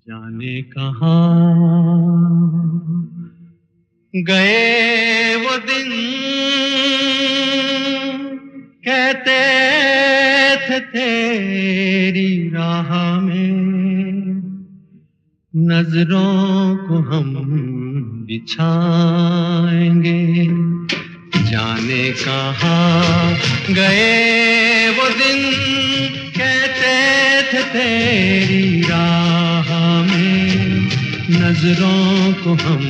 A: जाने कहाँ गए वो दिन, कहते थे तेरी राह में नजरों को हम बिछाएंगे। जाने कहाँ गए वो दिन, कहते थे तेरी राह में नजरों को हम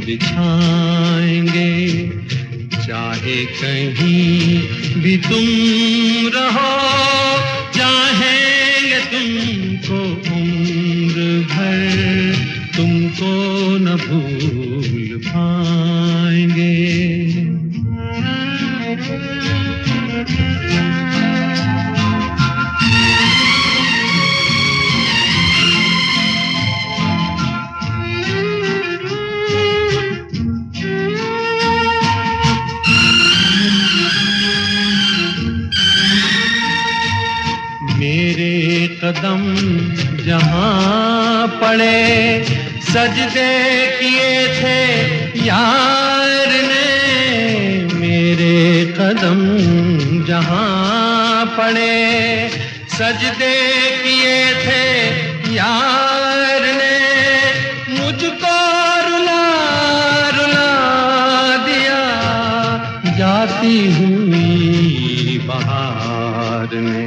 A: बिछाएंगे। चाहे कहीं भी तुम रहो, चाहेंगे तुमको उम्र भर, तुमको न भूल पाएंगे। मेरे कदम जहाँ पड़े, सजदे किए थे यार ने। मेरे कदम जहाँ पड़े, सजदे किए थे यार ने। मुझको रुला रुला दिया जाती हुई बहार ने।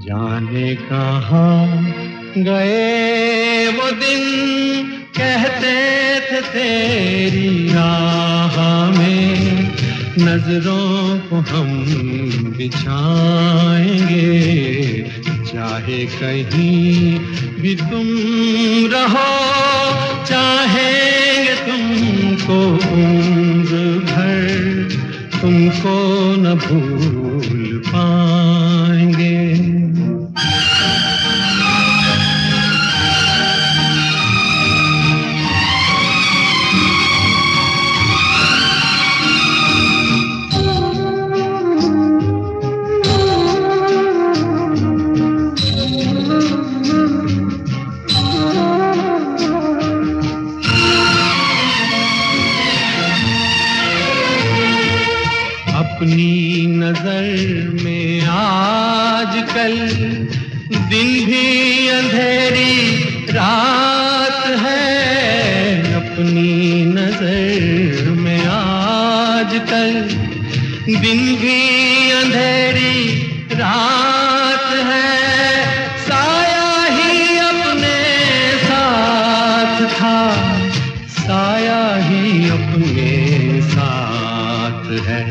A: जाने कहाँ गए वो दिन, कहते थे तेरी राह में नजरों को हम बिछाएंगे। चाहे कहीं भी तुम रहो, चाहेंगे तुमको उम्र भर,
C: तुमको न भूल पाएंगे। अपनी नजर में आजकल दिन भी अंधेरी रात है। अपनी नजर में आजकल दिन भी अंधेरी रात है। साया ही अपने साथ था, साया ही अपने साथ है।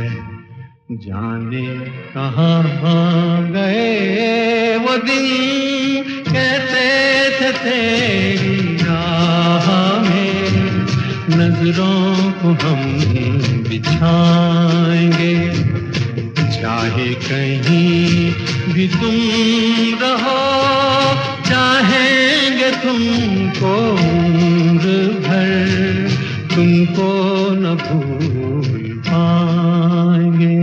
C: जाने कहाँ गए वो दिन, कहते थे तेरी राह में नजरों को हम बिछाएंगे। चाहे कहीं भी तुम रहो, चाहेंगे तुमको उम्र भर, तुमको न भूल पाएंगे।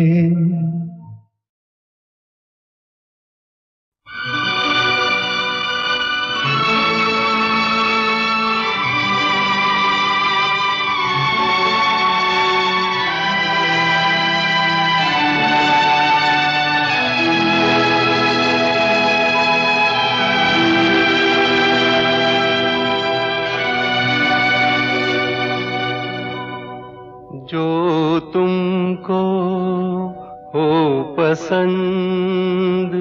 A: जो तुमको हो पसंद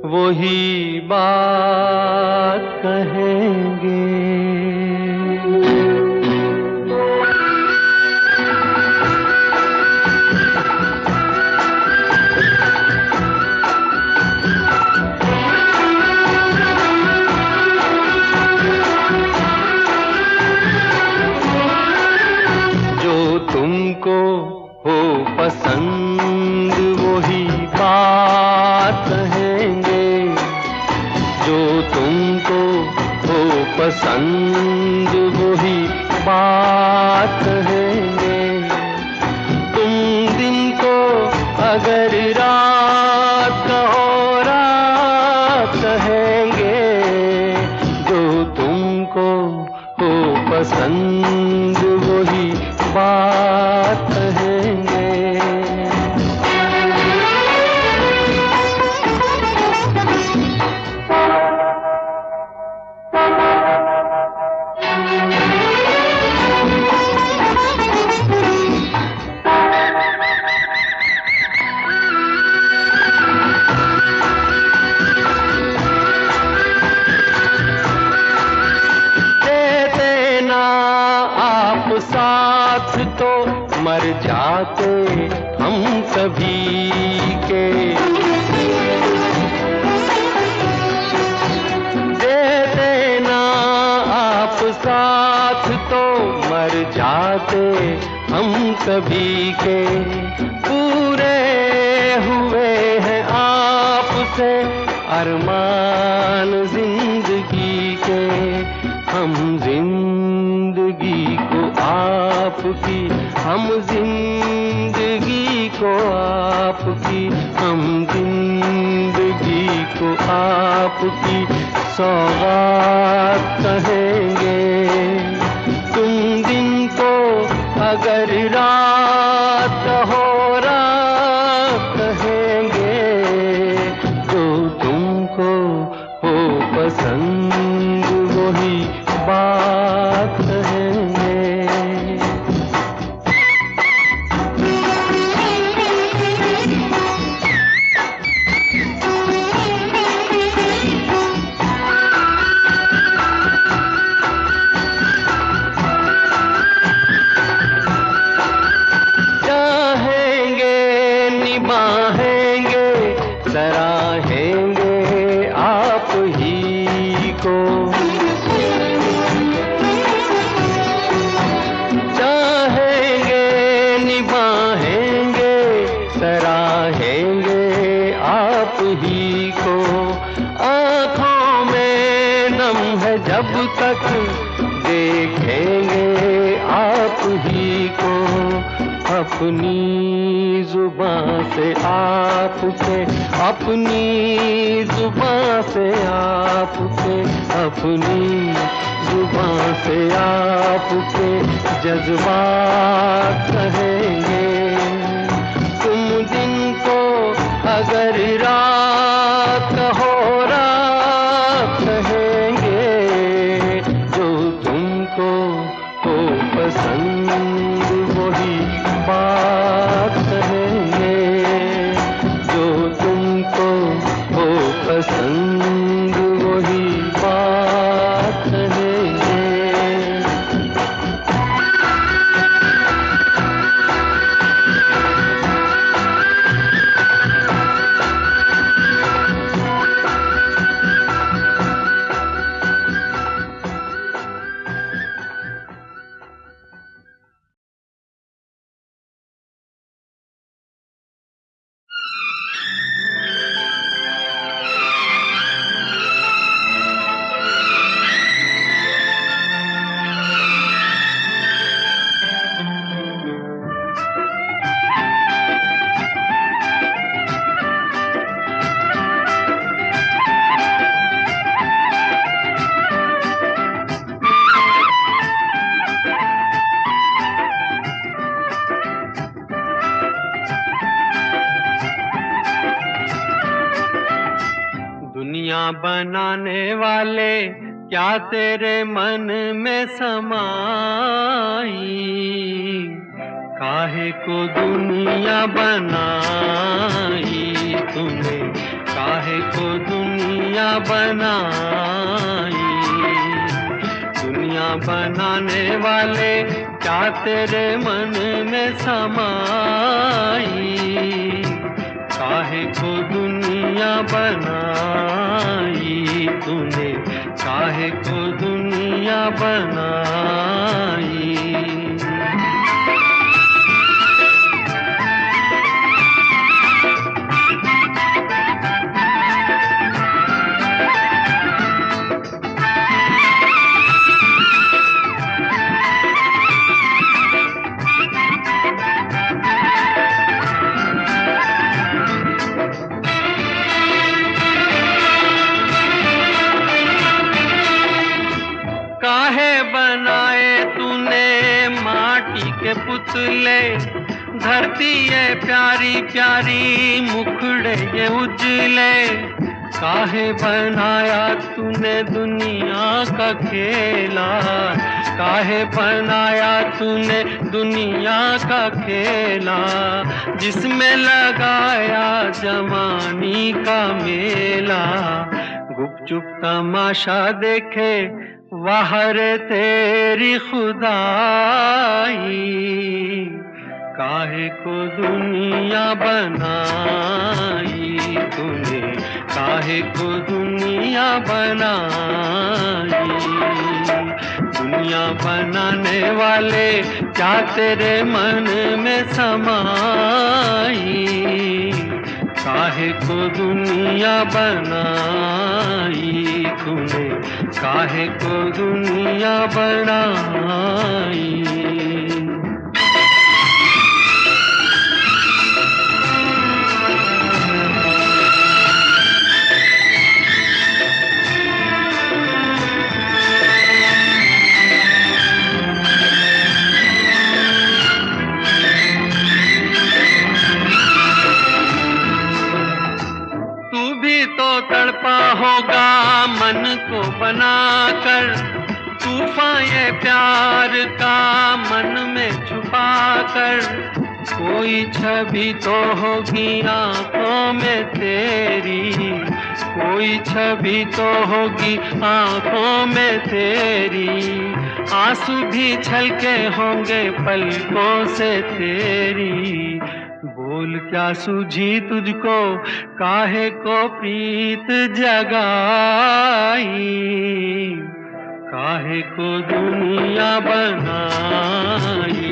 A: वही बात कहेंगे। तुमको हो पसंद वही बात कहेंगे। जो तुमको हो पसंद वही बात कहेंगे। तुम दिन को अगर रात कहो रात कहेंगे। जो तुमको हो पसंद वही बात कहेंगे। देते ना आप साथ तो मर जाते हम सभी के। देते ना आप साथ तो मर जाते हम सभी के। पूरे हुए हैं आपसे अरमान जिंदगी के। हम जिंदगी को आपकी, हम जिंदगी को आपकी, हम जिंदगी को आपकी सौगात कहेंगे। तुम दिन को अगर रात हो रात कहेंगे। जो तुमको हो पसंद वही बात कहेंगे। चाहेंगे निभाएंगे सराहेंगे आप ही को। चाहेंगे निभाएंगे तक देखेंगे आप ही को, अपनी जुबान से आपके, अपनी जुबान से आपके, अपनी जुबान से आपके जज्बात कहेंगे। तुम दिन को अगर रात हो रात कहेंगे, जो तुमको हो पसंद वही बात कहेंगे, जो तुमको हो पसंद वही बात कहेंगे। दुनिया बनाने वाले क्या तेरे मन में समाई, काहे को दुनिया बनाई तूने, काहे को दुनिया बनाई। दुनिया बनाने वाले क्या तेरे मन में समाई, काहे को दुनिया बनाई तूने, काहे को दुनिया बनाई। काहे बनाए तूने माटी के पुतले, धरती ये प्यारी प्यारी मुखड़े ये उजले। काहे बनाया तूने दुनिया का खेला, काहे बनाया तूने दुनिया का खेला, जिसमें लगाया जवानी का मेला। गुपचुप तमाशा देखे वाहर तेरी खुदाई, काहे को दुनिया बनाई तूने, काहे को दुनिया बनाई। दुनिया बनाने वाले क्या तेरे मन में समाई, काहे को दुनिया बनाई तूने, काहे को दुनिया बनाई। तड़पा होगा मन को बनाकर, तूफान ये प्यार का मन में छुपा कर। कोई छवि तो होगी आंखों में तेरी, कोई छवि तो होगी आंखों में तेरी। आंसू भी छलके होंगे पलकों से तेरी। बोल क्या सूझी तुझको, काहे को प्रीत जगाई, काहे को दुनिया बनाई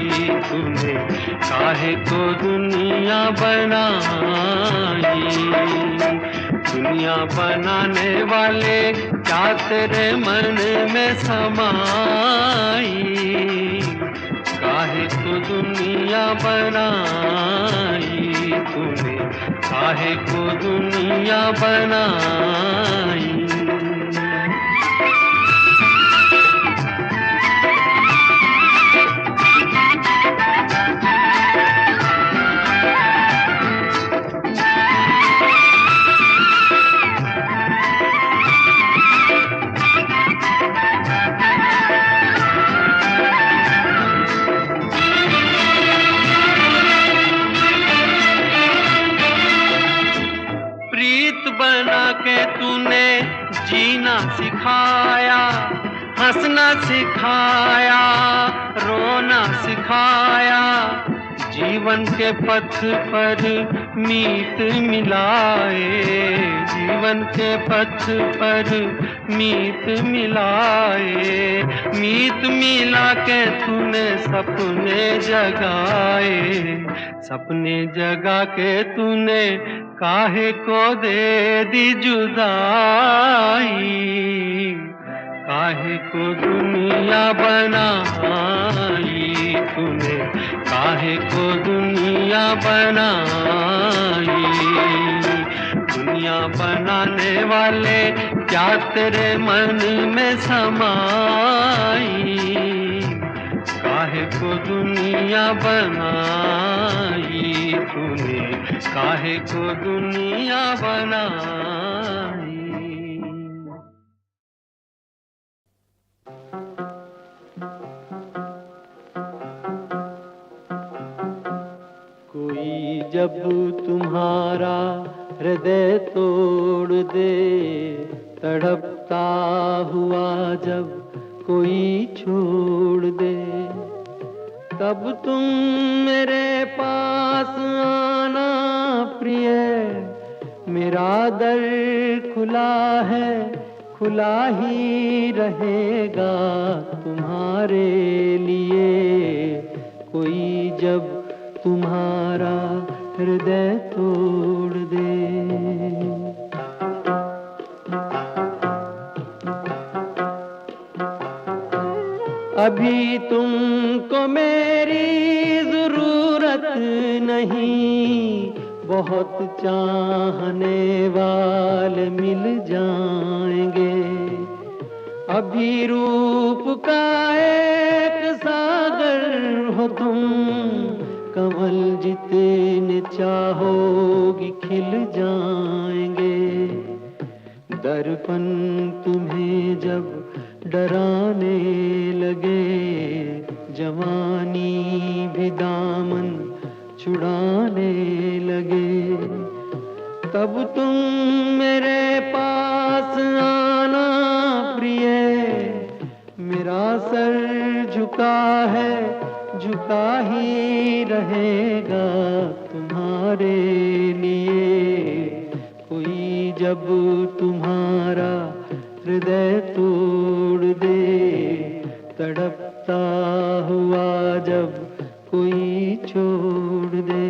A: तूने, काहे को दुनिया बनाई।
C: दुनिया बनाने वाले क्या तेरे मन में समाई, काहे को दुनिया बनाई तूने, काहे को दुनिया बनाई। बना के तूने जीना सिखाया, हंसना सिखाया, रोना सिखाया, जीवन के पथ पर मीत मिलाए, जीवन के पथ पर मीत मिलाए, मीत मिला के तूने सपने जगाए, सपने जगा के तूने काहे को दे दी जुदाई, काहे को दुनिया बनाई तूने, काहे को दुनिया बनाई। दुनिया बनाने वाले क्या तेरे मन में समाई, काहे को दुनिया बनाई तूने, काहे को दुनिया बनाई।
A: कोई जब तुम्हारा हृदय तोड़ दे, तड़पता हुआ जब कोई छोड़ दे, तब तुम मेरे पास आना प्रिय, मेरा दर खुला है, खुला ही रहेगा तुम्हारे लिए। कोई जब तुम्हारा हृदय तोड़ दे। अभी तुमको मेरी जरूरत नहीं, बहुत चाहने वाले मिल जाएंगे। अभी रूप का एक सागर हो तुम, कमल जितने चाहोगी खिल जाएंगे। दर्पण तुम्हें जब डराने लगे, जवानी भी दामन छुड़ाने लगे, तब तुम मेरे पास आना प्रिय। मेरा सर झुका है, झुका ही रहेगा तुम्हारे लिए। कोई जब तुम्हारा हृदय तोड़ दे, तड़पता हुआ जब कोई छोड़ दे।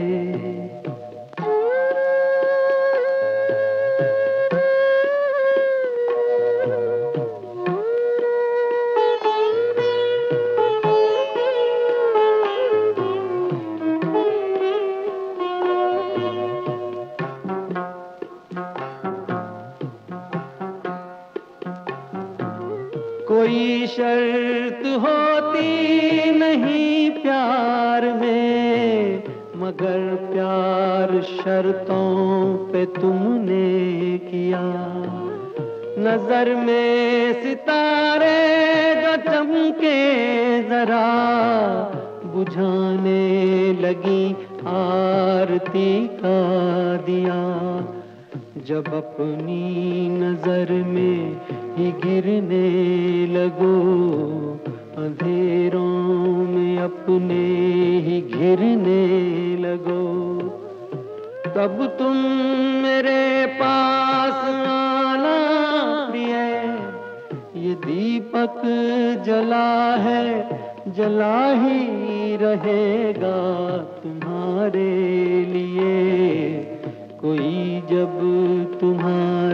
A: कोई शर्त होती नहीं प्यार में, मगर प्यार शर्तों पे तुमने किया। नजर में सितारे जो चमके जरा, बुझाने लगी आरती का दिया। जब अपनी नजर में ही गिरने लगो, अंधेरों में अपने ही घिरने लगो, तब तुम मेरे पास आना प्रिय। ये दीपक जला है, जला ही रहेगा तुम्हारे लिए। कोई जब तुम्हारा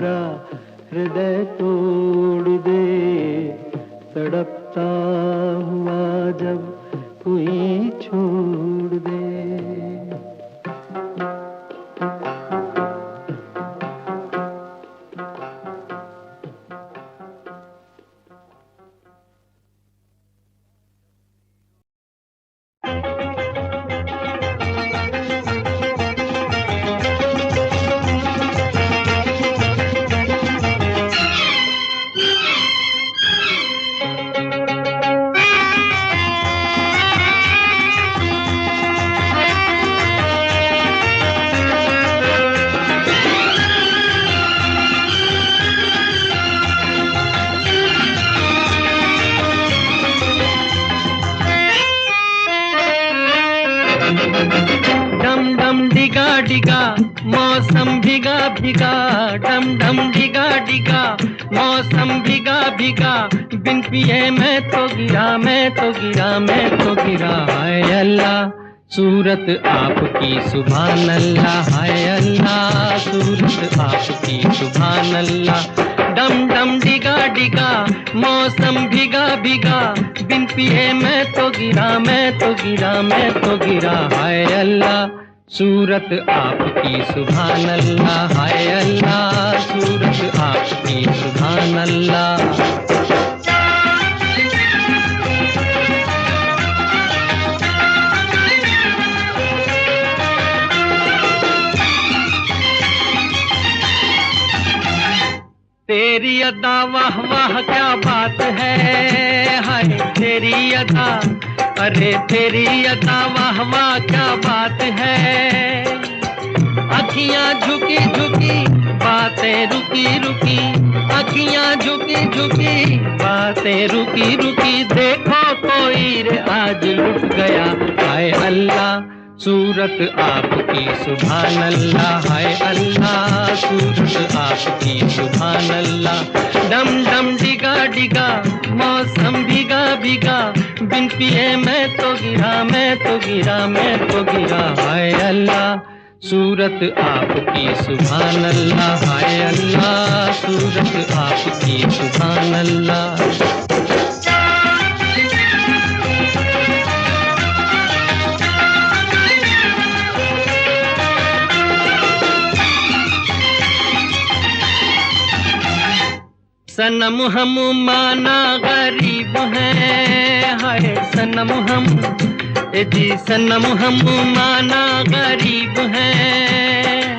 A: डिगा मौसम भीगा भीगा, डम डम डिगा डिगा मौसम भीगा भीगा, बिन पिए मैं तो गिरा, मैं तो गिरा, मैं तो गिरा। हाय अल्लाह सूरत आपकी सुभान अल्लाह, हाय अल्लाह सूरत आपकी सुभान अल्लाह। डम डम डिगा डिगा मौसम भीगा भीगा, बिन पिए मैं तो गिरा, मैं तो गिरा, मैं तो गिरा। हाय अल्लाह सूरत आपकी सुभान अल्लाह, हाय अल्लाह सूरत आपकी सुभान अल्लाह। तेरी अदा वाह वाह क्या बात है, हाय तेरी अदा, अरे तेरी अदा वाह वाह क्या बात है। अखियां झुकी झुकी बातें रुकी रुकी, अखियां झुकी झुकी बातें रुकी रुकी, देखो कोई रे आज लुट गया। हाय अल्लाह सूरत आपकी सुभान अल्लाह, हाय अल्लाह सूरत आपकी सुभान अल्लाह। डम डम डिगा डिगा मौसम भीगा भीगा, बिन पिए मैं तो गिरा, मैं तो गिरा, मैं तो गिरा। हाय अल्लाह सूरत आपकी सुभान अल्लाह, हाय अल्लाह सूरत आपकी सुभान अल्लाह। सनम हम माना गरीब हैं, हाय सनम हम, जी सनम हम माना गरीब हैं।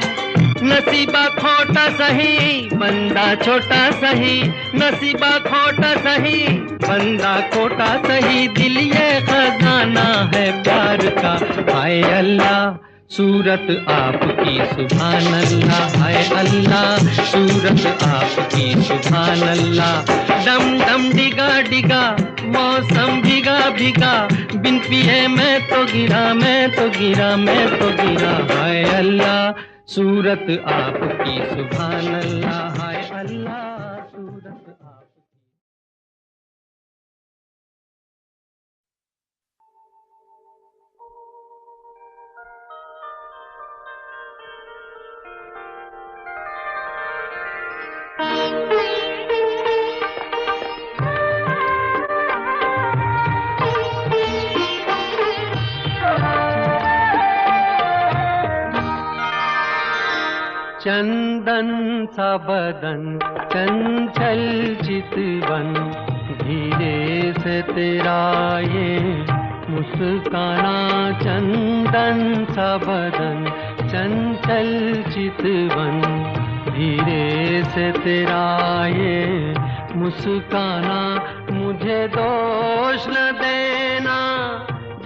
A: नसीबा खोटा सही बंदा छोटा सही, नसीबा खोटा सही बंदा खोटा सही, दिल ये खजाना है प्यार का। हाय अल्लाह सूरत आपकी सुभान अल्लाह, हाय अल्लाह सूरत आपकी सुभान अल्लाह। डम डम डिगा डिगा मौसम भीगा भीगा, बिन पिए मैं तो गिरा, मैं तो गिरा, मैं तो गिरा। हाय अल्लाह सूरत आपकी सुभान अल्लाह, हाय अल्लाह सूरत आपकी। चंदन सा बदन चंचल चितवन, धीरे से तेरा ये मुस्काना। चंदन सा बदन चंचल चितवन, धीरे से तेरा ये मुस्काना। मुझे दोष न देना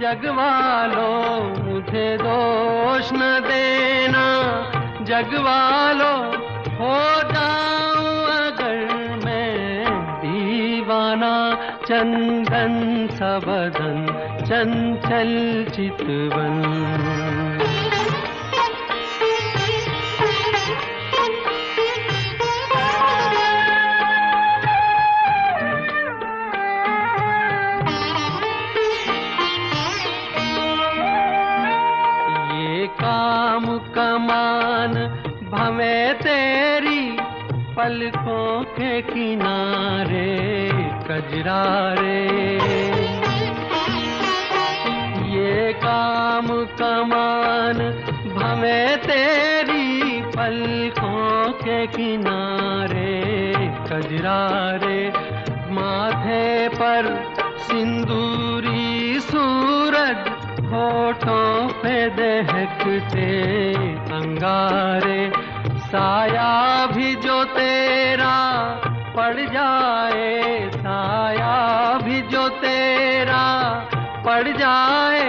A: जग वालों, मुझे दोष न देना जग वालों, हो जाऊं अगर मैं दीवाना। चंदन सा बदन चंचल चितवन। काम कमान भवे तेरी पलकों के किनारे कजरारे। ये काम कमान भवे तेरी पलकों के किनारे कजरारे। माथे पर सिंदूरी सूरज, होठों पे दहकते अंगारे। साया भी जो तेरा पड़ जाए, साया भी जो तेरा पड़ जाए,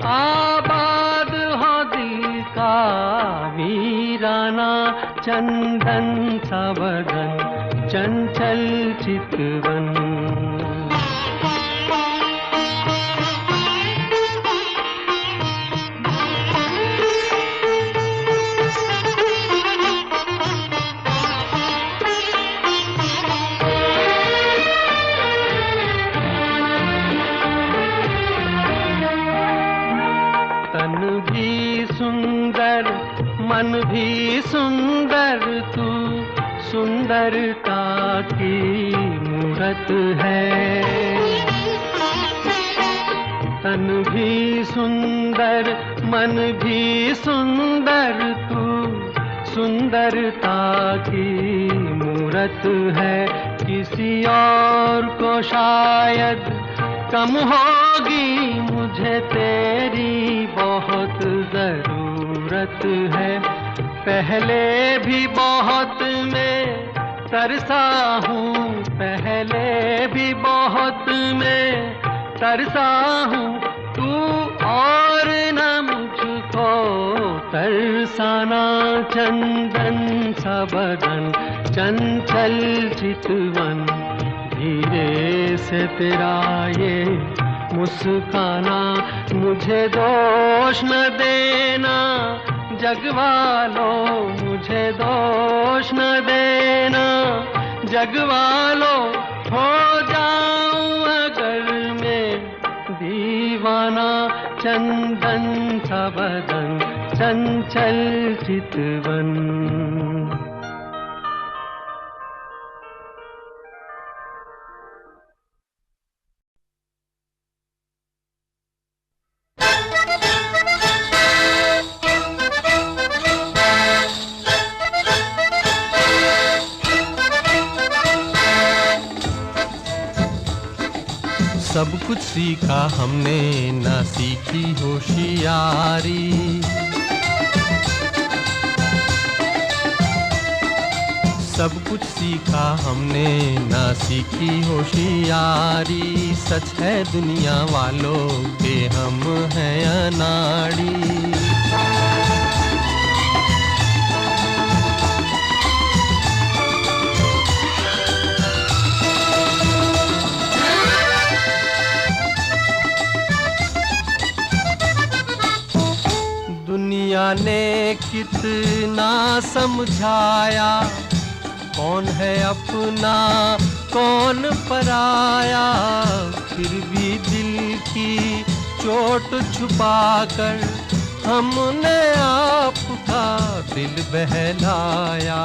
A: आबाद हो दिल का वीराना। चंदन सा बदन चंचल चितवन। सुंदर मन भी सुंदर, तू सुंदरता की मूरत है। तन भी सुंदर मन भी सुंदर, तू सुंदरता की मूरत है। किसी और को शायद कम होगी, मुझे तेरी बहुत जरूरत है। पहले भी बहुत मैं तरसा हूँ, पहले भी बहुत मैं तरसा हूँ, तू और न मुझको तरसाना। चंदन सा बदन चंचल चितवन, धीरे से तेरा ये मुस्काना। मुझे दोष न देना जगवालों, मुझे दोष न देना जगवालों, हो जाऊं अगर मैं दीवाना। चंदन सा बदन चंचल चितवन।
C: सब कुछ सीखा हमने, ना सीखी होशियारी। सब कुछ सीखा हमने, ना सीखी होशियारी। सच है दुनिया वालों के हम हैं अनाड़ी। दुनिया ने कितना समझाया, कौन है अपना कौन पराया। फिर भी दिल की चोट छुपाकर हमने आपका दिल बहलाया।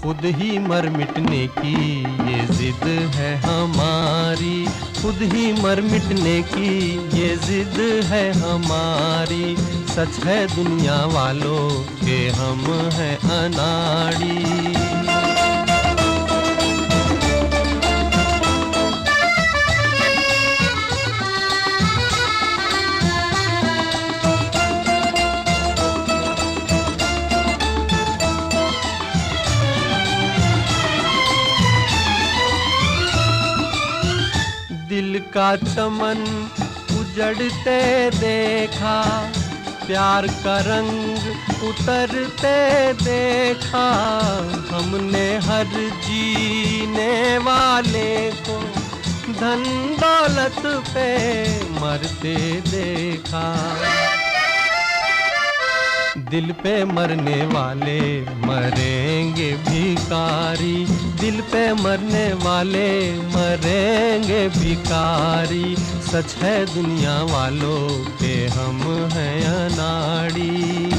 C: खुद ही मर मिटने की ये जिद है हमारी, खुद ही मर मिटने की ये जिद है हमारी। सच है दुनिया वालों के हम हैं अनाड़ी। दिल का चमन उजड़ते देखा, प्यार का रंग उतरते देखा। हमने हर जीने वाले को धन दौलत पे मरते देखा। दिल पे मरने वाले मरेंगे भिखारी, दिल पे मरने वाले मरेंगे भिखारी। सच है दुनिया वालों के हम हैं अनाड़ी।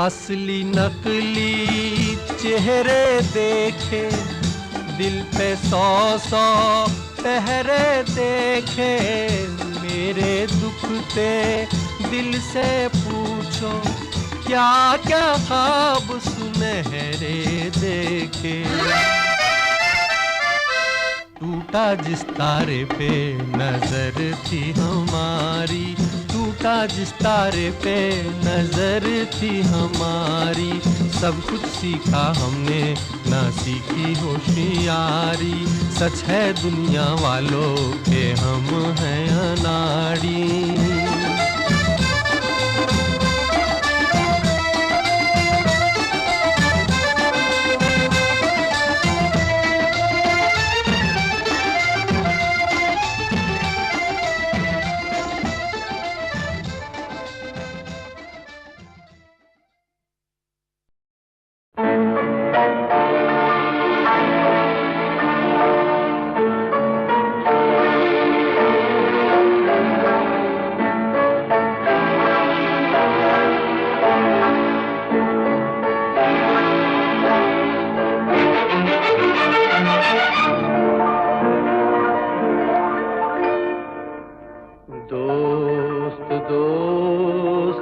C: असली नकली चेहरे देखे, दिल पे 100 पहरे देखे। मेरे दुखते दिल से पूछो, क्या क्या ख्वाब सुनहरे देखे। टूटा जिस तारे पे नजर थी हमारी, टूटा जिस तारे पे नजर थी हमारी। सब कुछ सीखा हमने, ना सीखी होशियारी। सच है दुनिया वालों के हम हैं अनाड़ी।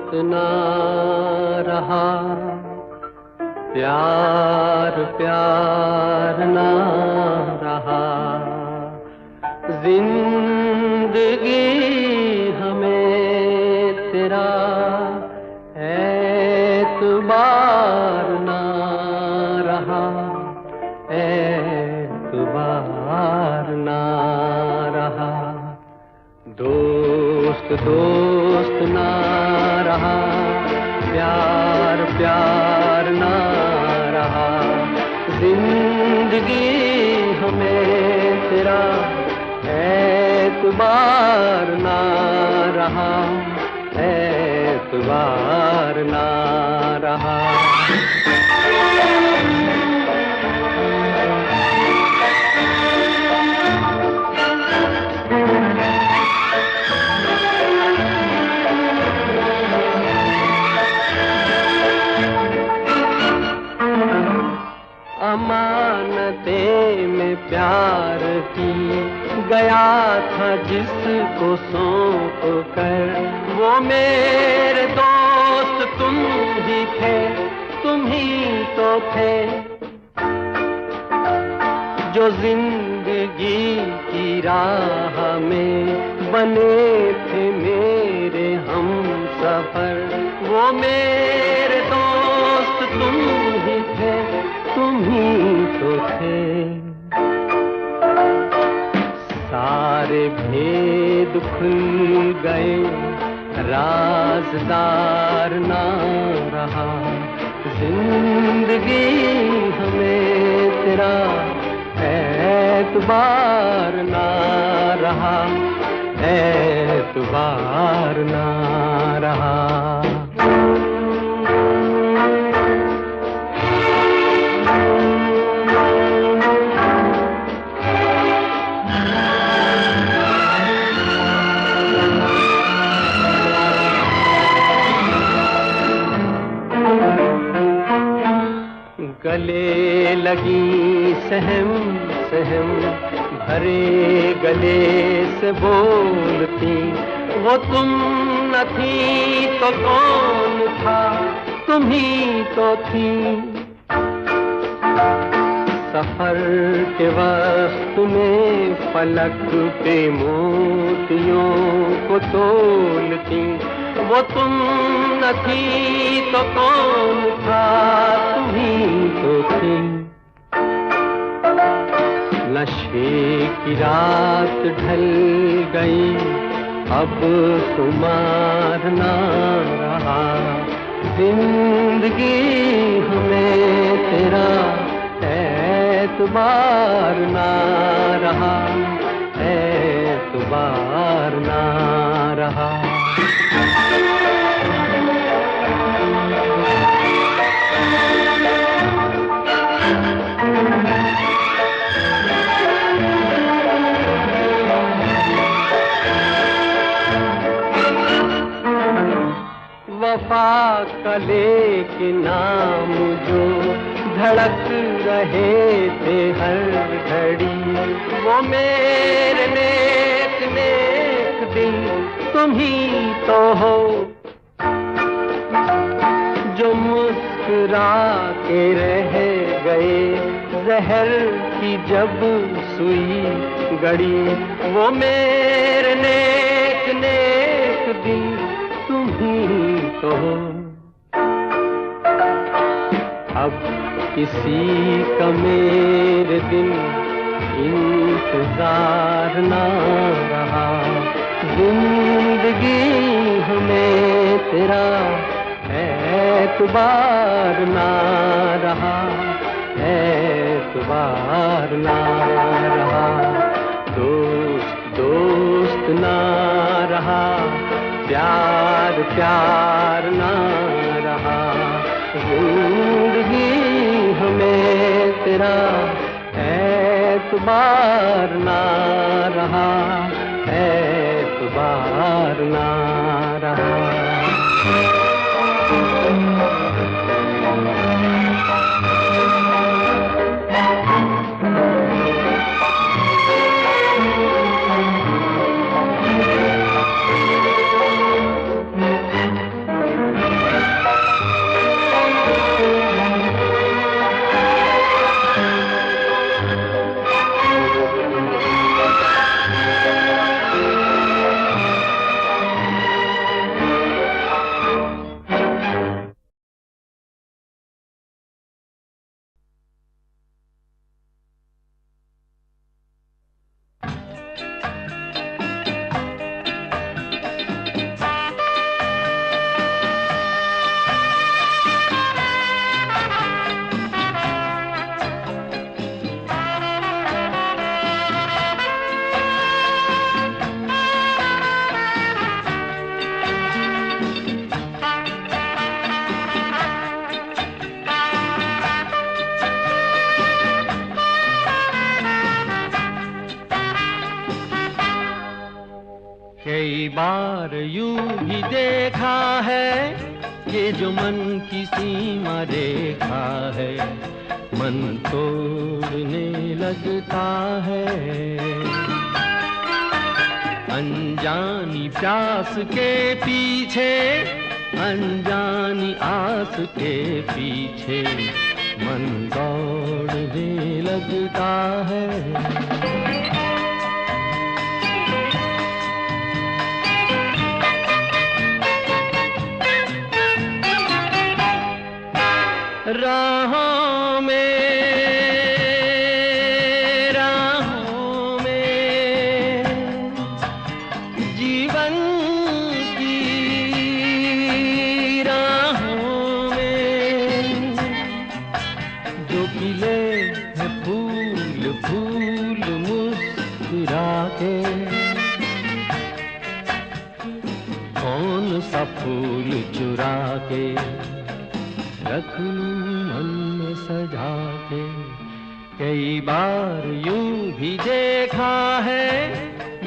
C: दोस्त ना रहा, प्यार प्यार ना रहा, जिंदगी हमें तेरा एतबार ना रहा, एतबार ना रहा। दोस्त दोस्त ना रहा, प्यार प्यार ना रहा, जिंदगी हमें तेरा एतबार ना रहा, एतबार ना रहा। अमानते में प्यार की गया था जिसको सौंप कर, वो मेरे दोस्त तुम ही थे, तुम ही तो थे जो जिंदगी की राह में बने थे मेरे हम सफर। वो मेरे दोस्त तुम ही थे, तुम ही तो थे। सारे भेद खुल गए, राज़दार ना रहा, जिंदगी हमें तेरा एतबार ना रहा, एतबार ना रहा। गले लगी सहम सहम भरे गले से बोलती, वो तुम न थी तो कौन था, तुम ही तो थी। सफर के वक्त में फलक पे मोतियों को तोलती, वो तुम न थी तो कौन था, तुम ही तो थी। नशे की रात ढल गई, अब खुमार ना रहा, जिंदगी हमें तेरा एतबार ना रहा, एतबार ना रहा। वफा कले के नाम जो धड़क रहे थे हर घड़ी, वो मेरे नेक नेक दिन तुम ही तो हो, जो मुस्कुरा के रह गए जहर की जब सुई गड़ी, वो मेरे नेक नेक दिन तुम ही तो हो। अब किसी का मेरे दिन इंतजार ना रहा, जिंदगी हमें तेरा एतबार ना रहा, एतबार ना रहा। दोस्त दोस्त ना रहा, प्यार प्यार ना रहा, जिंदगी हमें तेरा एतबार ना रहा, एतबार ना रहा।
A: बार यूं भी देखा है, ये जो मन की सीमा रेखा है, मन तोड़ने लगता है। अनजानी प्यास के पीछे, अनजानी आस के पीछे, मन दौड़ने लगता है। राहों में जीवन की राहों में जो खिले हैं फूल फूल मुस्कुरा के, कौन सा फूल चुरा के रख लूं मन में सजा के। कई बार यूं भी देखा है,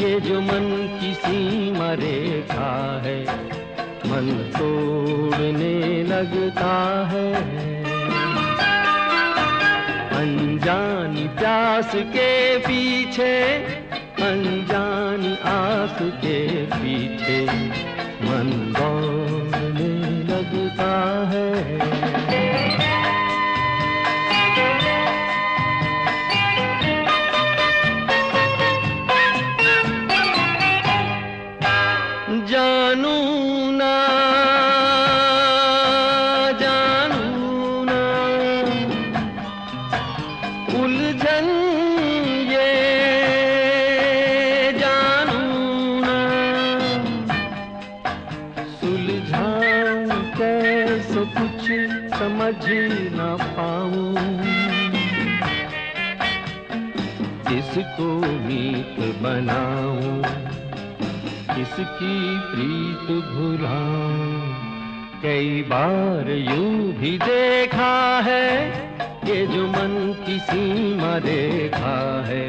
A: ये जो मन की सीमा रेखा है, मन तोड़ने लगता है। अनजानी प्यास के पीछे, अनजानी आस के पीछे, मन दौड़ने लगता है। जानू ना उलझन ये, जानू ना सुलझाऊं कैसे कुछ समझ ना पाऊं, किसको मीत बनाऊं, किसकी प्रीत भुलाऊं। कई बार यूं भी देखा है, ये जो मन की सीमा रेखा है,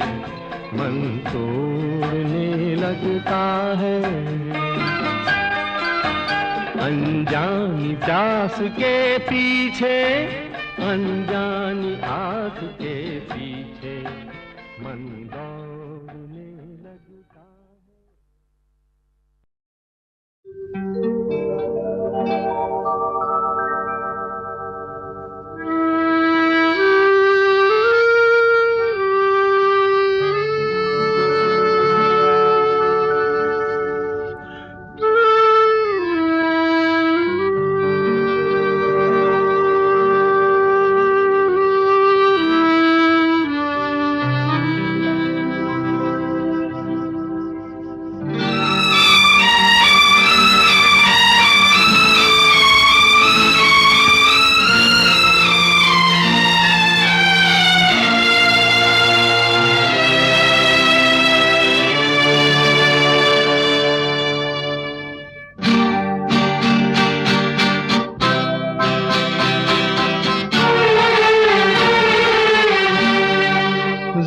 A: मन तोड़ने लगता है। अनजानी प्यास के पीछे, अनजानी आस के पीछे, मन दौड़ने लगता है।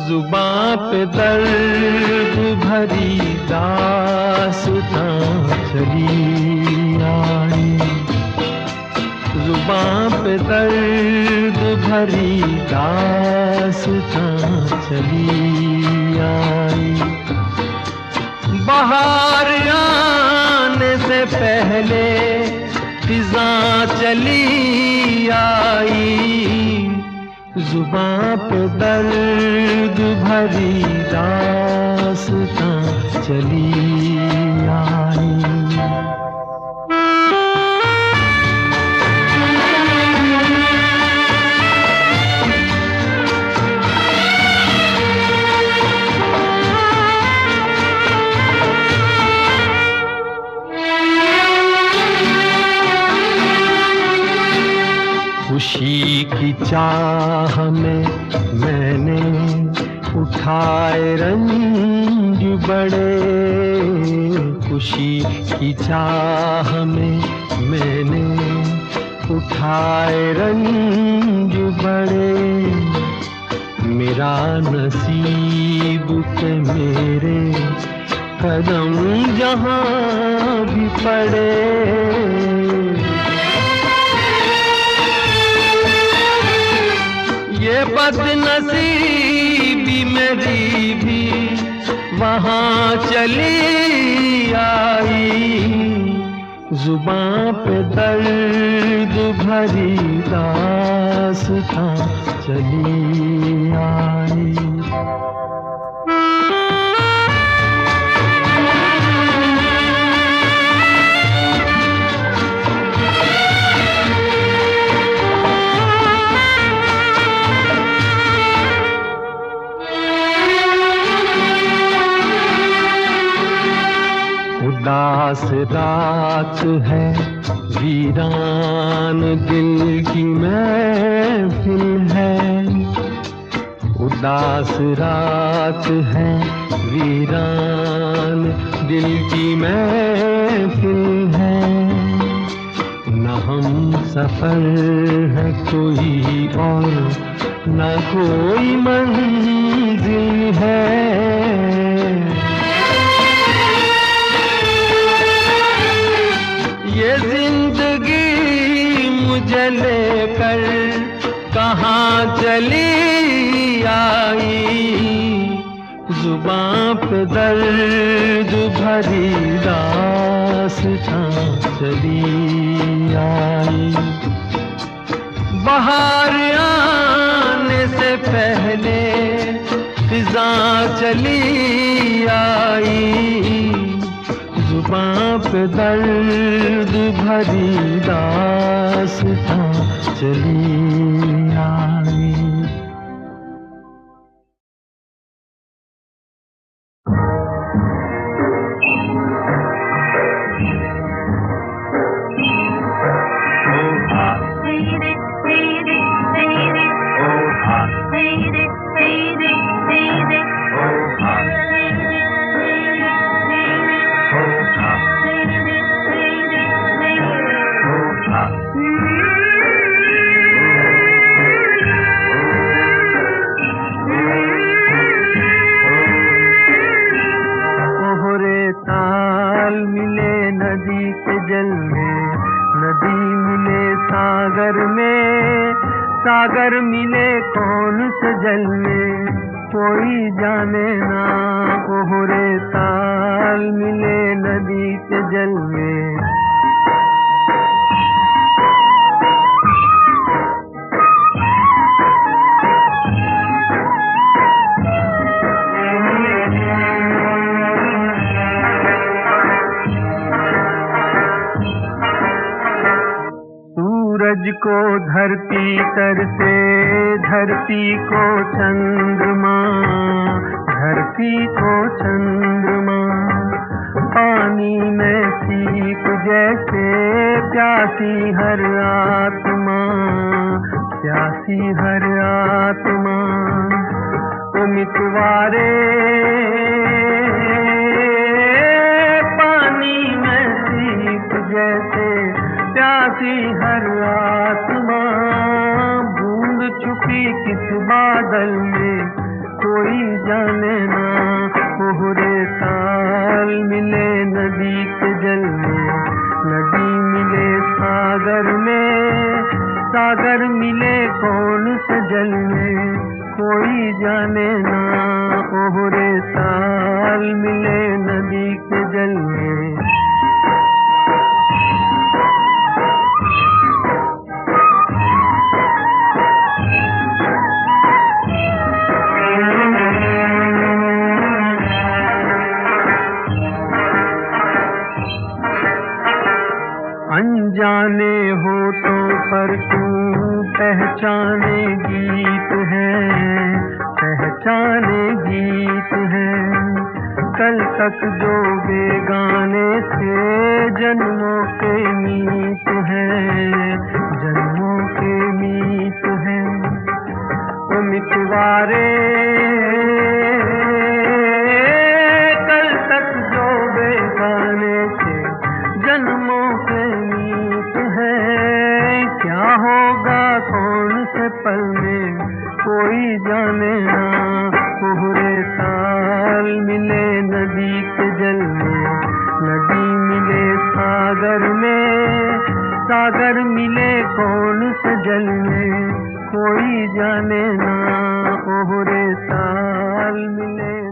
A: जुबां पे दर्द भरी दास्तां चली आई, जुबां पे दर्द भरी दास्तां चली आई। बाहर आने से पहले फिज़ां चली आई, जुबां पे दर्द भरी दास्तां चली आई। खुशी की चाह में मैंने उठाए रंज बड़े, खुशी की चाह में मैंने उठाए रंज बड़े। मेरा नसीब के मेरे कदम जहाँ भी पड़े। ये बदनसीबी मेरी भी वहाँ चली आई, जुबां पे दर्द भरी दास्तां चली आई। उदास रात है, वीरान दिल की महफिल है। उदास रात है, वीरान दिल की महफिल है। न हम सफर है कोई और न कोई मंजिल है। ये जिंदगी मुझे लेकर कहाँ चली आई, जुबां पे दर्द भरी दास्तां चली आई। बहार आने से पहले फिजां चली आई, जुबां पे दर्द भरी दास्तां चली आई। सागर मिले कौन से जल में कोई जाने ना, ओहरे ताल मिले नदी के जल में। सूरज को धरती तर से, धरती को चंद्रमा, धरती को चंद्रमा। पानी में सीप जैसे प्यासी हर आत्मा, प्यासी हर आत्मा। ओ मितवारे पानी में सीप जैसे प्यासी हर आत्मा। बूंद छुपी किस बादल में कोई जाने ना, ओहरे ताल मिले नदी के जल में, नदी मिले सागर में, सागर मिले कौन से जल में कोई जाने ना, ओहरे ताल मिले नदी के जल में। अनजाने होठों पर तू पहचाने गीत है, पहचाने गीत है। कल तक जो बेगाने थे जन्मों के मीत हैं, जन्मों के मीत हैं। ओ मितवारे कल तक जो बेगाने थे जन्मों के मीत हैं। क्या होगा कौन से पल में कोई जाने ना, ओहरे ताल मिले नदी के जल
D: सागर मिले कौन से जल में, कोई जाने ना ओहरे साल मिले।